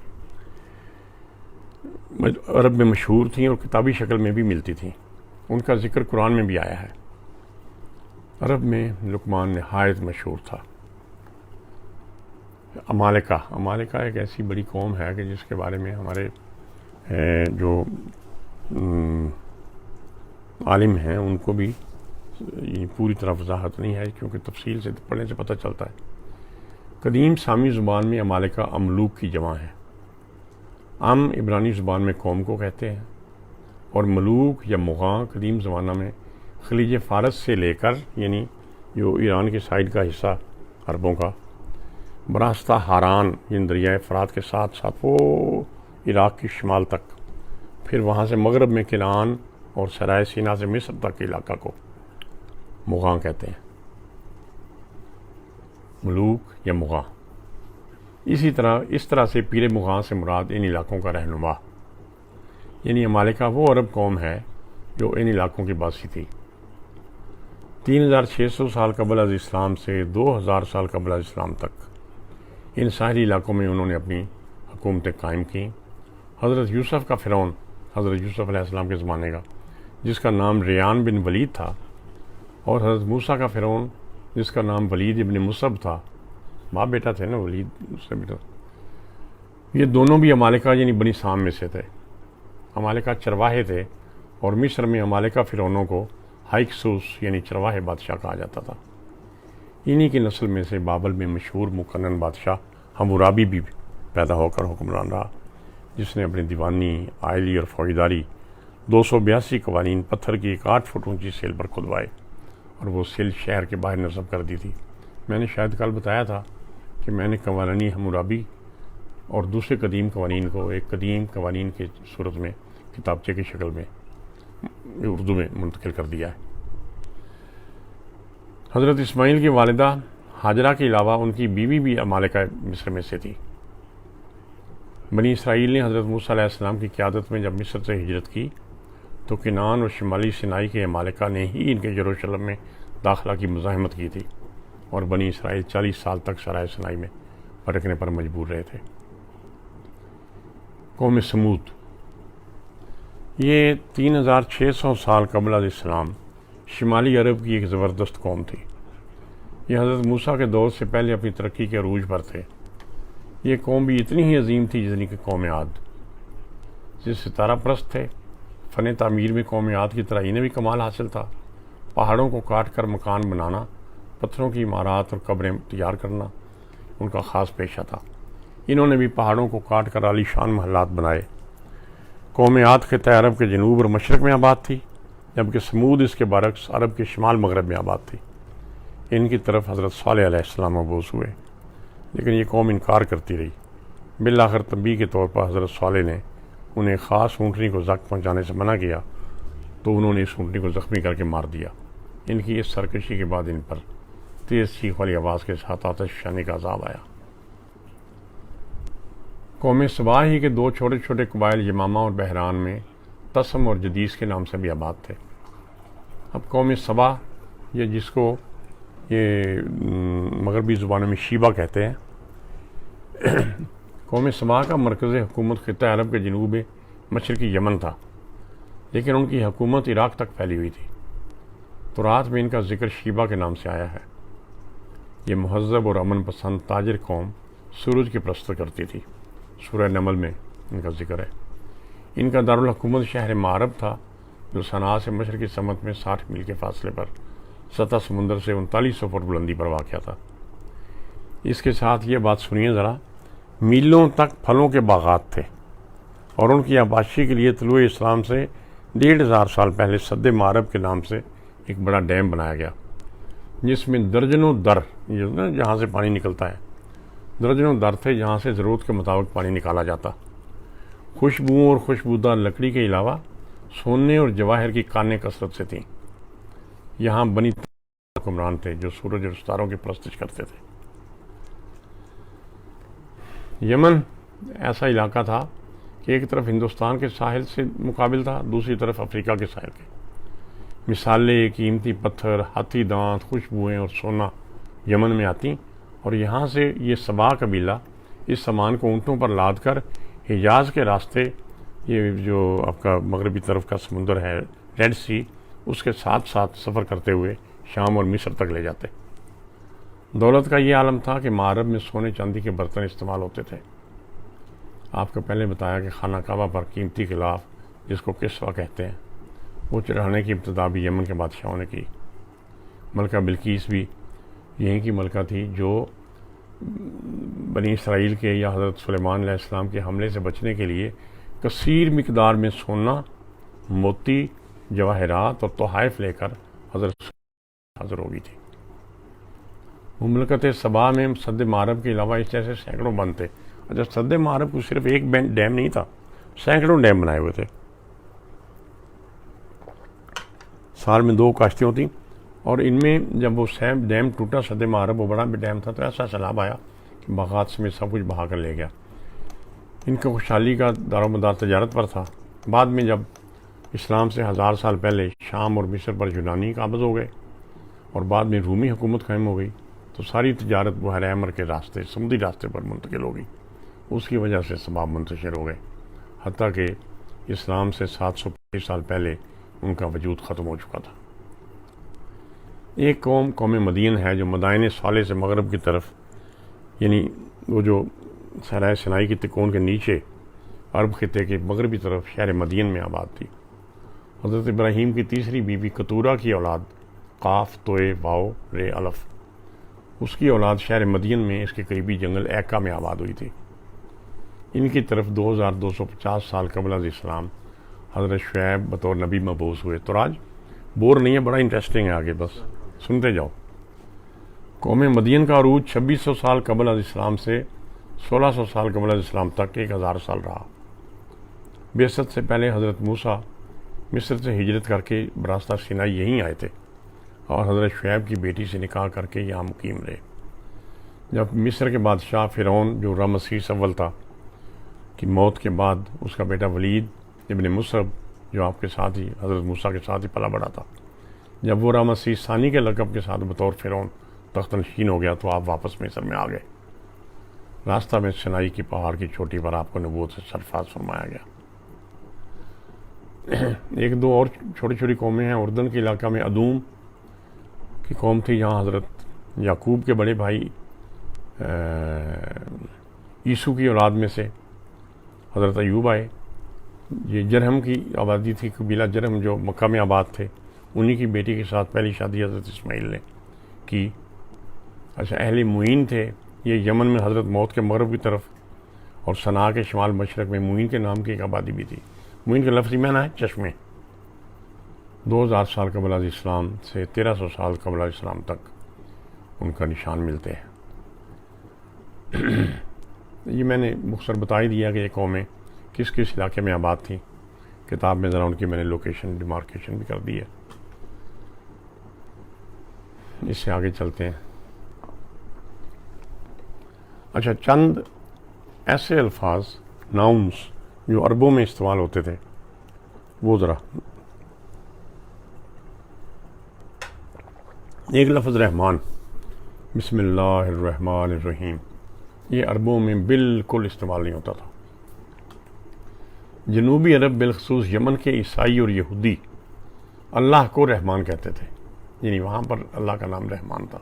عرب میں مشہور تھیں اور کتابی شکل میں بھی ملتی تھیں۔ ان کا ذکر قرآن میں بھی آیا ہے۔ عرب میں لقمان نہایت مشہور تھا۔ عمالقہ ایک ایسی بڑی قوم ہے کہ جس کے بارے میں ہمارے جو عالم ہیں ان کو بھی پوری طرح وضاحت نہیں ہے، کیونکہ تفصیل سے پڑھنے سے پتہ چلتا ہے۔ قدیم سامی زبان میں عمالقہ املوک کی جمع ہے۔ عبرانی زبان میں قوم کو کہتے ہیں، اور ملوک یا مغاں قدیم زمانہ میں خلیج فارس سے لے کر، یعنی جو ایران کے سائڈ کا حصہ عربوں کا، براستہ ہاران یعنی دریائے فرات کے ساتھ ساتھ وہ عراق کی شمال تک، پھر وہاں سے مغرب میں کنعان اور سرائے سینا سے مصر تک کے علاقہ کو مغاں کہتے ہیں، ملوک یا مغاں۔ اس طرح سے پیر مغاں سے مراد ان علاقوں کا رہنما، یعنی عمالقہ وہ عرب قوم ہے جو ان علاقوں کی باسی تھی۔ 3600 سال قبل از اسلام سے 2000 سال قبل از اسلام تک ان ساحلی علاقوں میں انہوں نے اپنی حکومتیں قائم کیں۔ حضرت یوسف کا فرعون، حضرت یوسف علیہ السلام کے زمانے کا، جس کا نام ریان بن ولید تھا، اور حضرت موسیٰ کا فرعون جس کا نام ولید ابن مصب تھا، باپ بیٹا تھے نا، ولید سے بیٹا، یہ دونوں بھی عمالقہ یعنی بنی سام میں سے تھے۔ عمالقہ چرواہے تھے، اور مصر میں عمالقہ فرعونوں کو ہائکسوس یعنی چرواہے بادشاہ کہا جاتا تھا۔ انہی کی نسل میں سے بابل میں مشہور مقنن بادشاہ حمورابی بھی پیدا ہو کر حکمران رہا، جس نے اپنی دیوانی، آئلی اور فوجداری 282 قوانین پتھر کی ایک 8 فٹ اونچی سیل پر کھدوائے، اور وہ سیل شہر کے باہر نصب کر دی تھی۔ میں نے شاید کل بتایا تھا کہ میں نے قوانین حمورابی اور دوسرے قدیم قوانین کو ایک قدیم قوانین کی صورت میں کتابچے کی شکل میں اردو میں منتقل کر دیا ہے۔ حضرت اسماعیل کی والدہ ہاجرہ کے علاوہ ان کی بیوی بھی عمالقہ مصر میں سے تھی۔ بنی اسرائیل نے حضرت موسیٰ علیہ السلام کی قیادت میں جب مصر سے ہجرت کی تو کنعان اور شمالی سینائی کے عمالقہ نے ہی ان کے یروشلم میں داخلہ کی مزاحمت کی تھی، اور بنی اسرائیل 40 سال تک سرائے سینائی میں بھٹکنے پر مجبور رہے تھے۔ قوم سمود، یہ 3600 سال قبل از اسلام شمالی عرب کی ایک زبردست قوم تھی۔ یہ حضرت موسیٰ کے دور سے پہلے اپنی ترقی کے عروج پر تھے۔ یہ قوم بھی اتنی ہی عظیم تھی جتنی کہ قوم عاد، جس ستارہ پرست تھے۔ فن تعمیر میں قوم عاد کی طرح انہیں بھی کمال حاصل تھا۔ پہاڑوں کو کاٹ کر مکان بنانا، پتھروں کی عمارات اور قبریں تیار کرنا ان کا خاص پیشہ تھا۔ انہوں نے بھی پہاڑوں کو کاٹ کر عالی شان محلات بنائے۔ قوم عاد خطہ عرب کے جنوب اور مشرق میں آباد تھی، جبکہ سمود اس کے برعکس عرب کے شمال مغرب میں آباد تھی۔ ان کی طرف حضرت صالح علیہ السلام مبعوث ہوئے، لیکن یہ قوم انکار کرتی رہی۔ بالآخر تنبیہ کے طور پر حضرت صالح نے انہیں خاص اونٹنی کو زخم پہنچانے سے منع کیا، تو انہوں نے اس اونٹنی کو زخمی کر کے مار دیا۔ ان کی اس سرکشی کے بعد ان پر تیز چیخ والی آواز کے ساتھ آتش فشانی کا عذاب آیا۔ قوم سبا ہی کے 2 چھوٹے چھوٹے قبائل یمامہ اور بحران میں تسم اور جدیس کے نام سے بھی آباد تھے۔ اب قوم سبا، یہ جس کو یہ مغربی زبانوں میں شیبہ کہتے ہیں، قوم سبا کا مرکز حکومت خطہ عرب کے جنوب مشرقی یمن تھا۔ لیکن ان کی حکومت عراق تک پھیلی ہوئی تھی۔ تو رات میں ان کا ذکر شیبہ کے نام سے آیا ہے۔ یہ مہذب اور امن پسند تاجر قوم سورج کی پرست کرتی تھی۔ سورہ نمل میں ان کا ذکر ہے۔ ان کا دارالحکومت شہر معرب تھا، جو صنعاء سے مشرقی سمت میں 60 میل کے فاصلے پر سطح سمندر سے 3900 فٹ بلندی پر واقع تھا۔ اس کے ساتھ یہ بات سنیے ذرا، میلوں تک پھلوں کے باغات تھے، اور ان کی آبادی کے لیے طلوع اسلام سے 1500 سال پہلے سد معرب کے نام سے ایک بڑا ڈیم بنایا گیا، جس میں درجنوں در، جہاں سے پانی نکلتا ہے، درجنوں در تھے جہاں سے ضرورت کے مطابق پانی نکالا جاتا۔ خوشبوؤں اور خوشبودار لکڑی کے علاوہ سونے اور جواہر کی کانیں کثرت سے تھیں۔ یہاں بنی حکمران تھے جو سورج اور ستاروں کی پرستش کرتے تھے۔ یمن ایسا علاقہ تھا کہ ایک طرف ہندوستان کے ساحل سے مقابل تھا، دوسری طرف افریقہ کے ساحل کے۔ مثالیں، قیمتی پتھر، ہاتھی دانت، خوشبوئیں اور سونا یمن میں آتی، اور یہاں سے یہ سبا قبیلہ اس سامان کو اونٹوں پر لاد کر حجاز کے راستے، یہ جو آپ کا مغربی طرف کا سمندر ہے ریڈ سی، اس کے ساتھ ساتھ سفر کرتے ہوئے شام اور مصر تک لے جاتے۔ دولت کا یہ عالم تھا کہ معرب میں سونے چاندی کے برتن استعمال ہوتے تھے۔ آپ کو پہلے بتایا کہ خانہ کعبہ پر قیمتی غلاف، جس کو کسوہ کہتے ہیں، وہ چڑھانے کی ابتدا بھی یمن کے بادشاہوں نے کی۔ ملکہ بلقیس بھی یہیں کی ملکہ تھی، جو بنی اسرائیل کے یا حضرت سلیمان علیہ السلام کے حملے سے بچنے کے لیے کثیر مقدار میں سونا، موتی، جواہرات اور تحائف لے کر حضرت حاضر ہو گئی تھی۔ مملکت سبا میں سد معرب کے علاوہ اس جیسے سینکڑوں بند تھے۔ اچھا، سد معرب کو صرف ایک ڈیم نہیں تھا، سینکڑوں ڈیم بنائے ہوئے تھے۔ سال میں 2 کاشتیاں تھیں، اور ان میں جب وہ ڈیم ٹوٹا، سد معرب وہ بڑا بھی ڈیم تھا، تو ایسا سیلاب آیا کہ باغات میں سب کچھ بہا کر لے گیا۔ ان کا خوشحالی کا دار و مدار تجارت پر تھا۔ بعد میں جب اسلام سے 1000 سال پہلے شام اور مصر پر یونانی قابض ہو گئے، اور بعد میں رومی حکومت قائم ہو گئی، تو ساری تجارت بحیرہ احمر کے راستے، سمندری راستے پر منتقل ہو گئی۔ اس کی وجہ سے سباب منتشر ہو گئے، حتیٰ کہ اسلام سے 725 سال پہلے ان کا وجود ختم ہو چکا تھا۔ ایک قوم مدین ہے، جو مدائن صالح سے مغرب کی طرف، یعنی وہ جو صحرائے سینائی کی تکون کے نیچے عرب خطے کے مغربی طرف شہر مدین میں آباد تھی۔ حضرت ابراہیم کی تیسری بیوی کتورہ کی اولاد، قاف توئے واؤ رے الف، اس کی اولاد شہر مدین میں اس کے قریبی جنگل ایکا میں آباد ہوئی تھی۔ ان کی طرف 2250 سال قبل از اسلام حضرت شعیب بطور نبی مبعوث ہوئے۔ تو آج بور نہیں ہے، بڑا انٹرسٹنگ ہے، آگے بس سنتے جاؤ۔ قوم مدین کا عروج 2600 سال قبل از اسلام سے 1600 سال قبل از اسلام تک 1000 سال رہا۔ بعثت سے پہلے حضرت موسیٰ مصر سے ہجرت کر کے براستہ سینائی یہیں آئے تھے، اور حضرت شعیب کی بیٹی سے نکاح کر کے یہاں مقیم رہے۔ جب مصر کے بادشاہ فرعون، جو رامسیس اول تھا، کی موت کے بعد اس کا بیٹا ولید ابن مصعب، جو آپ کے ساتھ ہی حضرت موسیٰ کے ساتھ ہی پلا بڑا تھا، جب وہ رامسیس ثانی کے لقب کے ساتھ بطور فرعون تخت نشین ہو گیا، تو آپ واپس مصر میں آ گئے۔ راستہ میں سینائی کی پہاڑ کی چوٹی پر آپ کو نبوت سے سرفراز فرمایا گیا۔ ایک دو اور چھوٹی چھوٹی قومیں ہیں۔ اردن کے علاقہ میں ادوم کی قوم تھی، یہاں حضرت یعقوب کے بڑے بھائی عیسو کی اولاد میں سے حضرت ایوب آئے۔ یہ جرہم کی آبادی تھی، قبیلہ جرہم جو مکہ میں آباد تھے، انہی کی بیٹی کے ساتھ پہلی شادی حضرت اسماعیل نے کی۔ اچھا، اہل معین تھے، یہ یمن میں حضرت موت کے مغرب کی طرف، اور صنعاء کے شمال مشرق میں معین کے نام کی ایک آبادی بھی تھی۔ معین کا لفظی معنی ہے چشمے۔ 2000 سال قبل از اسلام سے 1300 سال قبل از اسلام تک ان کا نشان ملتے ہیں۔ یہ میں نے مختصر بتا ہی دیا کہ یہ قومیں کس کس علاقے میں آباد تھیں۔ کتاب میں ذرا ان کی میں نے لوکیشن ڈیمارکیشن بھی کر دی ہے۔ اس سے آگے چلتے ہیں۔ اچھا، چند ایسے الفاظ، ناؤنس، جو عربوں میں استعمال ہوتے تھے، وہ ذرا۔ ایک لفظ رحمان، بسم اللہ الرحمن الرحیم، یہ عربوں میں بالکل استعمال نہیں ہوتا تھا۔ جنوبی عرب بالخصوص یمن کے عیسائی اور یہودی اللہ کو رحمان کہتے تھے، یعنی وہاں پر اللہ کا نام رحمان تھا۔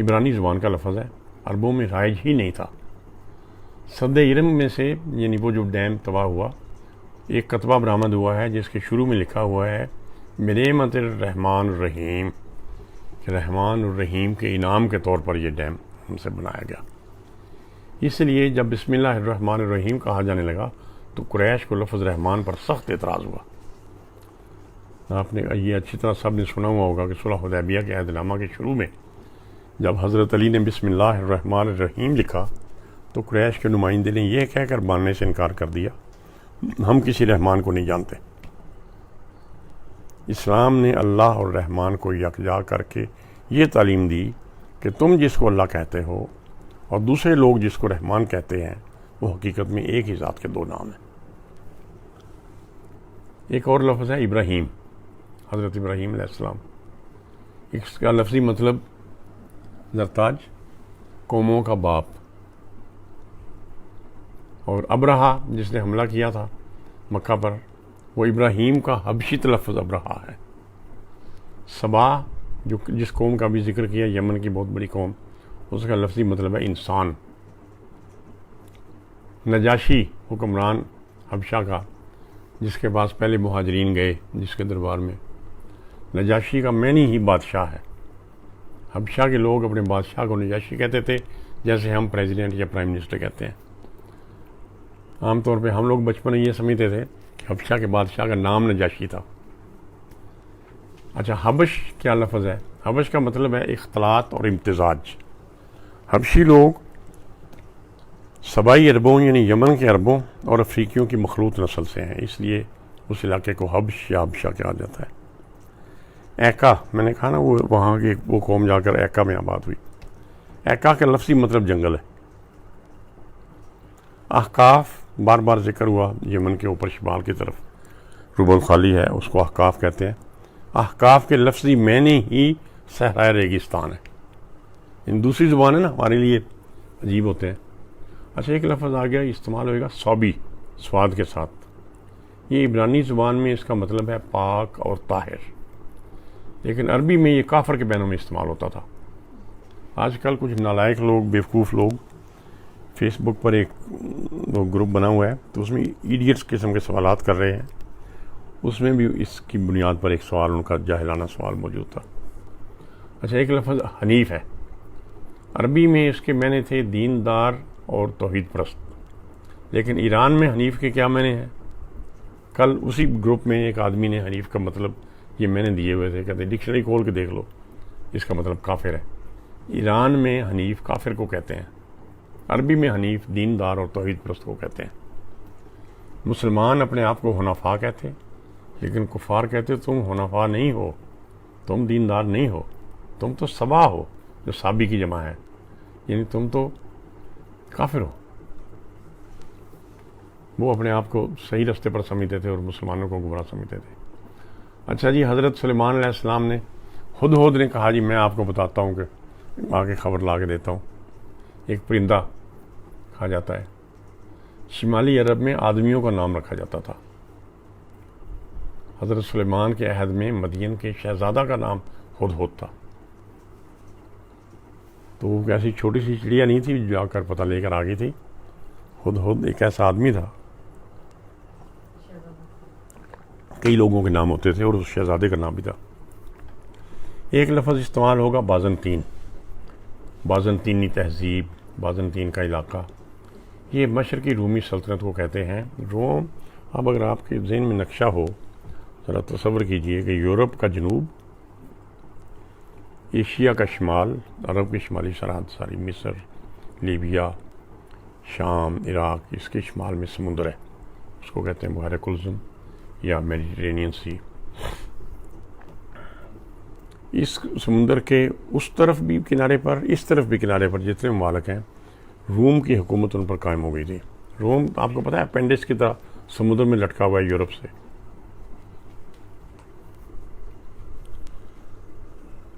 عبرانی زبان کا لفظ ہے، عربوں میں رائج ہی نہیں تھا۔ سد ارم میں سے، یعنی وہ جو ڈیم تباہ ہوا، ایک کتبہ برآمد ہوا ہے جس کے شروع میں لکھا ہوا ہے بنعمت الرحمن الرحیم، کہ رحمان الرحیم کے انعام کے طور پر یہ ڈیم ہم سے بنایا گیا۔ اس لیے جب بسم اللہ الرحمن الرحیم کہا جانے لگا تو قریش کو لفظ رحمان پر سخت اعتراض ہوا۔ آپ نے یہ اچھی طرح سب نے سنا ہوا ہوگا کہ صلح حدیبیہ کے عہد نامہ کے شروع میں جب حضرت علی نے بسم اللہ الرحمن الرحیم لکھا تو قریش کے نمائندے نے یہ کہہ کر ماننے سے انکار کر دیا، ہم کسی رحمان کو نہیں جانتے۔ اسلام نے اللہ اور رحمان کو یکجا کر کے یہ تعلیم دی کہ تم جس کو اللہ کہتے ہو اور دوسرے لوگ جس کو رحمان کہتے ہیں وہ حقیقت میں ایک ہی ذات کے دو نام ہیں۔ ایک اور لفظ ہے ابراہیم، حضرت ابراہیم علیہ السلام۔ اس کا لفظی مطلب زرتاج، قوموں کا باپ، اور ابرہا جس نے حملہ کیا تھا مکہ پر، وہ ابراہیم کا حبشی تلفظ ابرہا ہے۔ سبا جس قوم کا بھی ذکر کیا، یمن کی بہت بڑی قوم، اس کا لفظی مطلب ہے انسان۔ نجاشی حکمران حبشہ کا، جس کے پاس پہلے مہاجرین گئے، جس کے دربار میں، نجاشی کا معنی ہی بادشاہ ہے۔ حبشہ کے لوگ اپنے بادشاہ کو نجاشی کہتے تھے، جیسے ہم پریزیڈنٹ یا پرائم منسٹر کہتے ہیں۔ عام طور پہ ہم لوگ بچپن میں یہ سمجھتے تھے کہ حبشہ کے بادشاہ کا نام نجاشی تھا۔ اچھا، حبش کیا لفظ ہے؟ حبش کا مطلب ہے اختلاط اور امتزاج۔ حبشی لوگ سبائی عربوں یعنی یمن کے عربوں اور افریقیوں کی مخلوط نسل سے ہیں، اس لیے اس علاقے کو حبش یا حبشہ کہا جاتا ہے۔ ایکا، میں نے کہا نا وہ وہاں کی وہ قوم جا کر ایکا میں آباد ہوئی۔ ایکا کا لفظی مطلب جنگل ہے۔ احقاف بار بار ذکر ہوا، یمن کے اوپر شمال کی طرف ربع الخالی ہے، اس کو احقاف کہتے ہیں۔ احقاف کے لفظی معنی ہی صحرائے ریگستان ہے۔ ان دوسری زبان ہے نا، ہمارے لیے عجیب ہوتے ہیں۔ اچھا، ایک لفظ آ گیا، استعمال ہوئے گا صوبی، سواد کے ساتھ۔ یہ عبرانی زبان میں اس کا مطلب ہے پاک اور طاہر، لیکن عربی میں یہ کافر کے بینوں میں استعمال ہوتا تھا۔ آج کل کچھ نالائق لوگ، بیوقوف لوگ، فیس بک پر ایک گروپ بنا ہوا ہے، تو اس میں ایڈیٹس قسم کے سوالات کر رہے ہیں۔ اس میں بھی اس کی بنیاد پر ایک سوال، ان کا جاہلانہ سوال موجود تھا۔ اچھا، ایک لفظ حنیف ہے، عربی میں اس کے معنی تھے دیندار اور توحید پرست، لیکن ایران میں حنیف کے کیا معنی ہیں؟ کل اسی گروپ میں ایک آدمی نے حنیف کا مطلب یہ معنی دیے ہوئے تھے، کہتے ڈکشنری کھول کے دیکھ لو، اس کا مطلب کافر ہے۔ ایران میں حنیف کافر کو کہتے ہیں، عربی میں حنیف دیندار اور توحید پرست کو کہتے ہیں۔ مسلمان اپنے آپ کو حنفاء کہتے ہیں، لیکن کفار کہتے تم حنفاء نہیں ہو، تم دیندار نہیں ہو، تم تو سبا ہو، جو سابی کی جمع ہے، یعنی تم تو کافر ہو۔ وہ اپنے آپ کو صحیح رستے پر سمجھتے تھے اور مسلمانوں کو گمراہ سمجھتے تھے۔ اچھا جی، حضرت سلیمان علیہ السلام نے ہدہد نے کہا جی میں آپ کو بتاتا ہوں، کہ آگے خبر لا کے دیتا ہوں۔ ایک پرندہ کہا جاتا ہے، شمالی عرب میں آدمیوں کا نام رکھا جاتا تھا۔ حضرت سلیمان کے عہد میں مدین کے شہزادہ کا نام ہدہد تھا۔ تو وہ ایسی چھوٹی سی چڑیا نہیں تھی جو آ کر پتہ لے کر آ گئی تھی، ہدہد ایک ایسا آدمی تھا، کئی لوگوں کے نام ہوتے تھے اور اس شہزادے کا نام بھی تھا۔ ایک لفظ استعمال ہوگا بازنطین، بازنطینی تہذیب، بازنطین کا علاقہ، یہ مشرقی رومی سلطنت کو کہتے ہیں۔ روم، اب اگر آپ کے ذہن میں نقشہ ہو، ذرا تصور کیجئے کہ یورپ کا جنوب، ایشیا کا شمال، عرب کی شمالی سرحد ساری، مصر، لیبیا، شام، عراق، اس کے شمال میں سمندر ہے، اس کو کہتے ہیں بحیرہ کلزم یا میڈیٹرینین سی۔ اس سمندر کے اس طرف بھی کنارے پر، اس طرف بھی کنارے پر جتنے ممالک ہیں، روم کی حکومت ان پر قائم ہو گئی تھی۔ روم آپ کو پتہ ہے اپینڈکس کی طرح سمندر میں لٹکا ہوا ہے یورپ سے۔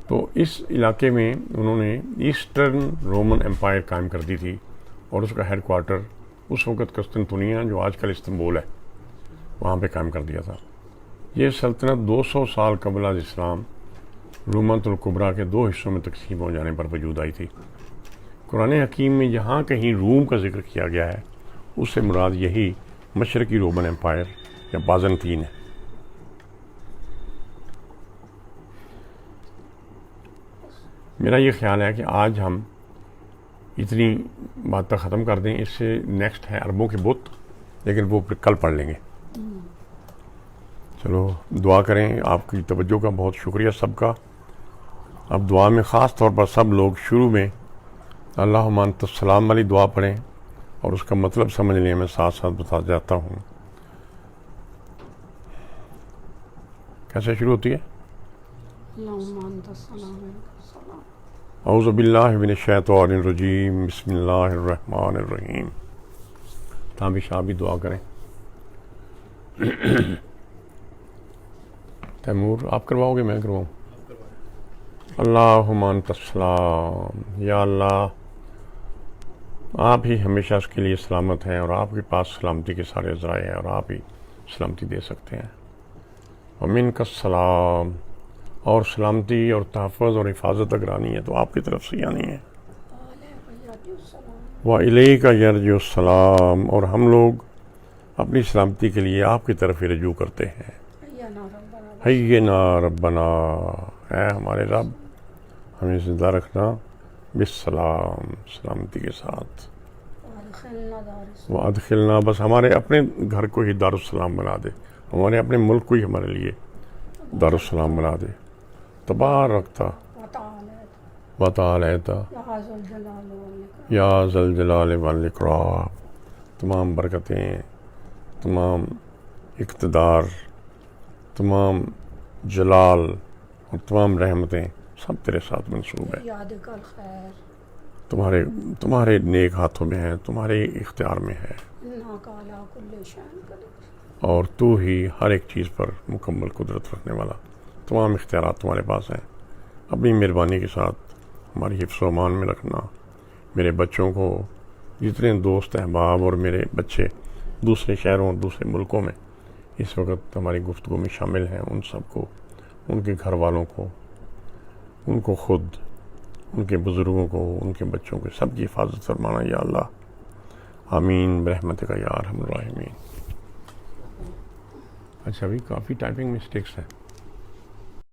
تو اس علاقے میں انہوں نے ایسٹرن رومن امپائر قائم کر دی تھی، اور اس کا ہیڈ کوارٹر اس وقت قسطنطنیہ جو آج کل استنبول ہے وہاں پہ قائم کر دیا تھا. یہ سلطنت 200 سال قبل از اسلام رومت الکبریٰ کے 2 حصوں میں تقسیم ہو جانے پر وجود آئی تھی. قرآن حکیم میں جہاں کہیں روم کا ذکر کیا گیا ہے اس سے مراد یہی مشرقی رومن امپائر یا بازنطین ہے. میرا یہ خیال ہے کہ آج ہم اتنی باتیں ختم کر دیں. اس سے نیکسٹ ہے عربوں کے بت، لیکن وہ پھر کل پڑھ لیں گے. چلو دعا کریں. آپ کی توجہ کا بہت شکریہ سب کا. اب دعا میں خاص طور پر سب لوگ شروع میں اللہم انت السلام والی دعا پڑھیں اور اس کا مطلب سمجھ لیں. میں ساتھ ساتھ بتا جاتا ہوں. کیسے شروع ہوتی ہے؟ اللہم انت السلام منک السلام. اعوذ باللہ من الشیطان الرجیم بسم اللہ الرحمن الرحیم. تابی شاہ بھی دعا کریں. تیمور آپ کرواؤ گے میں کرواؤں؟ اللہم انت السلام. یا اللہ آپ ہی ہمیشہ اس کے لیے سلامت ہیں اور آپ کے پاس سلامتی کے سارے ذرائع ہیں اور آپ ہی سلامتی دے سکتے ہیں. ومنک السلام. اور سلامتی اور تحفظ اور حفاظت اگر آنی ہے تو آپ کی طرف سے آنی ہے. وَإِلَيْكَ يَرْجِعُ السَّلَامُ. اور ہم لوگ اپنی سلامتی کے لیے آپ کی طرف ہی رجوع کرتے ہیں. حینا ربنا. اے ہمارے رب ہمیں زندہ رکھنا بالسلام، سلامتی کے ساتھ. وَأَدْخِلْنَا. بس ہمارے اپنے گھر کو ہی دارالسلام بنا دے، ہمارے اپنے ملک کو ہی ہمارے لیے دارالسلام بنا دے. تبارکتا وتعالیتا یا ذا الجلال والاکرام. تمام برکتیں، تمام اقتدار، تمام جلال اور تمام رحمتیں سب تیرے ساتھ منسوب ہے. تمہارے نیک ہاتھوں میں ہے، تمہارے اختیار میں ہے، اور تو ہی ہر ایک چیز پر مکمل قدرت رکھنے والا. تمام اختیارات تمہارے پاس ہیں. اپنی مہربانی کے ساتھ ہماری حفظ و امان میں رکھنا. میرے بچوں کو، جتنے دوست احباب اور میرے بچے دوسرے شہروں اور دوسرے ملکوں میں اس وقت ہماری گفتگو میں شامل ہیں، ان سب کو، ان کے گھر والوں کو، ان کو خود، ان کے بزرگوں کو، ان کے بچوں کو، سب کی حفاظت فرمانا یا اللہ. آمین برحمتک یا ارحم الراحمین. اچھا بھی کافی ٹائپنگ مسٹیکس ہیں.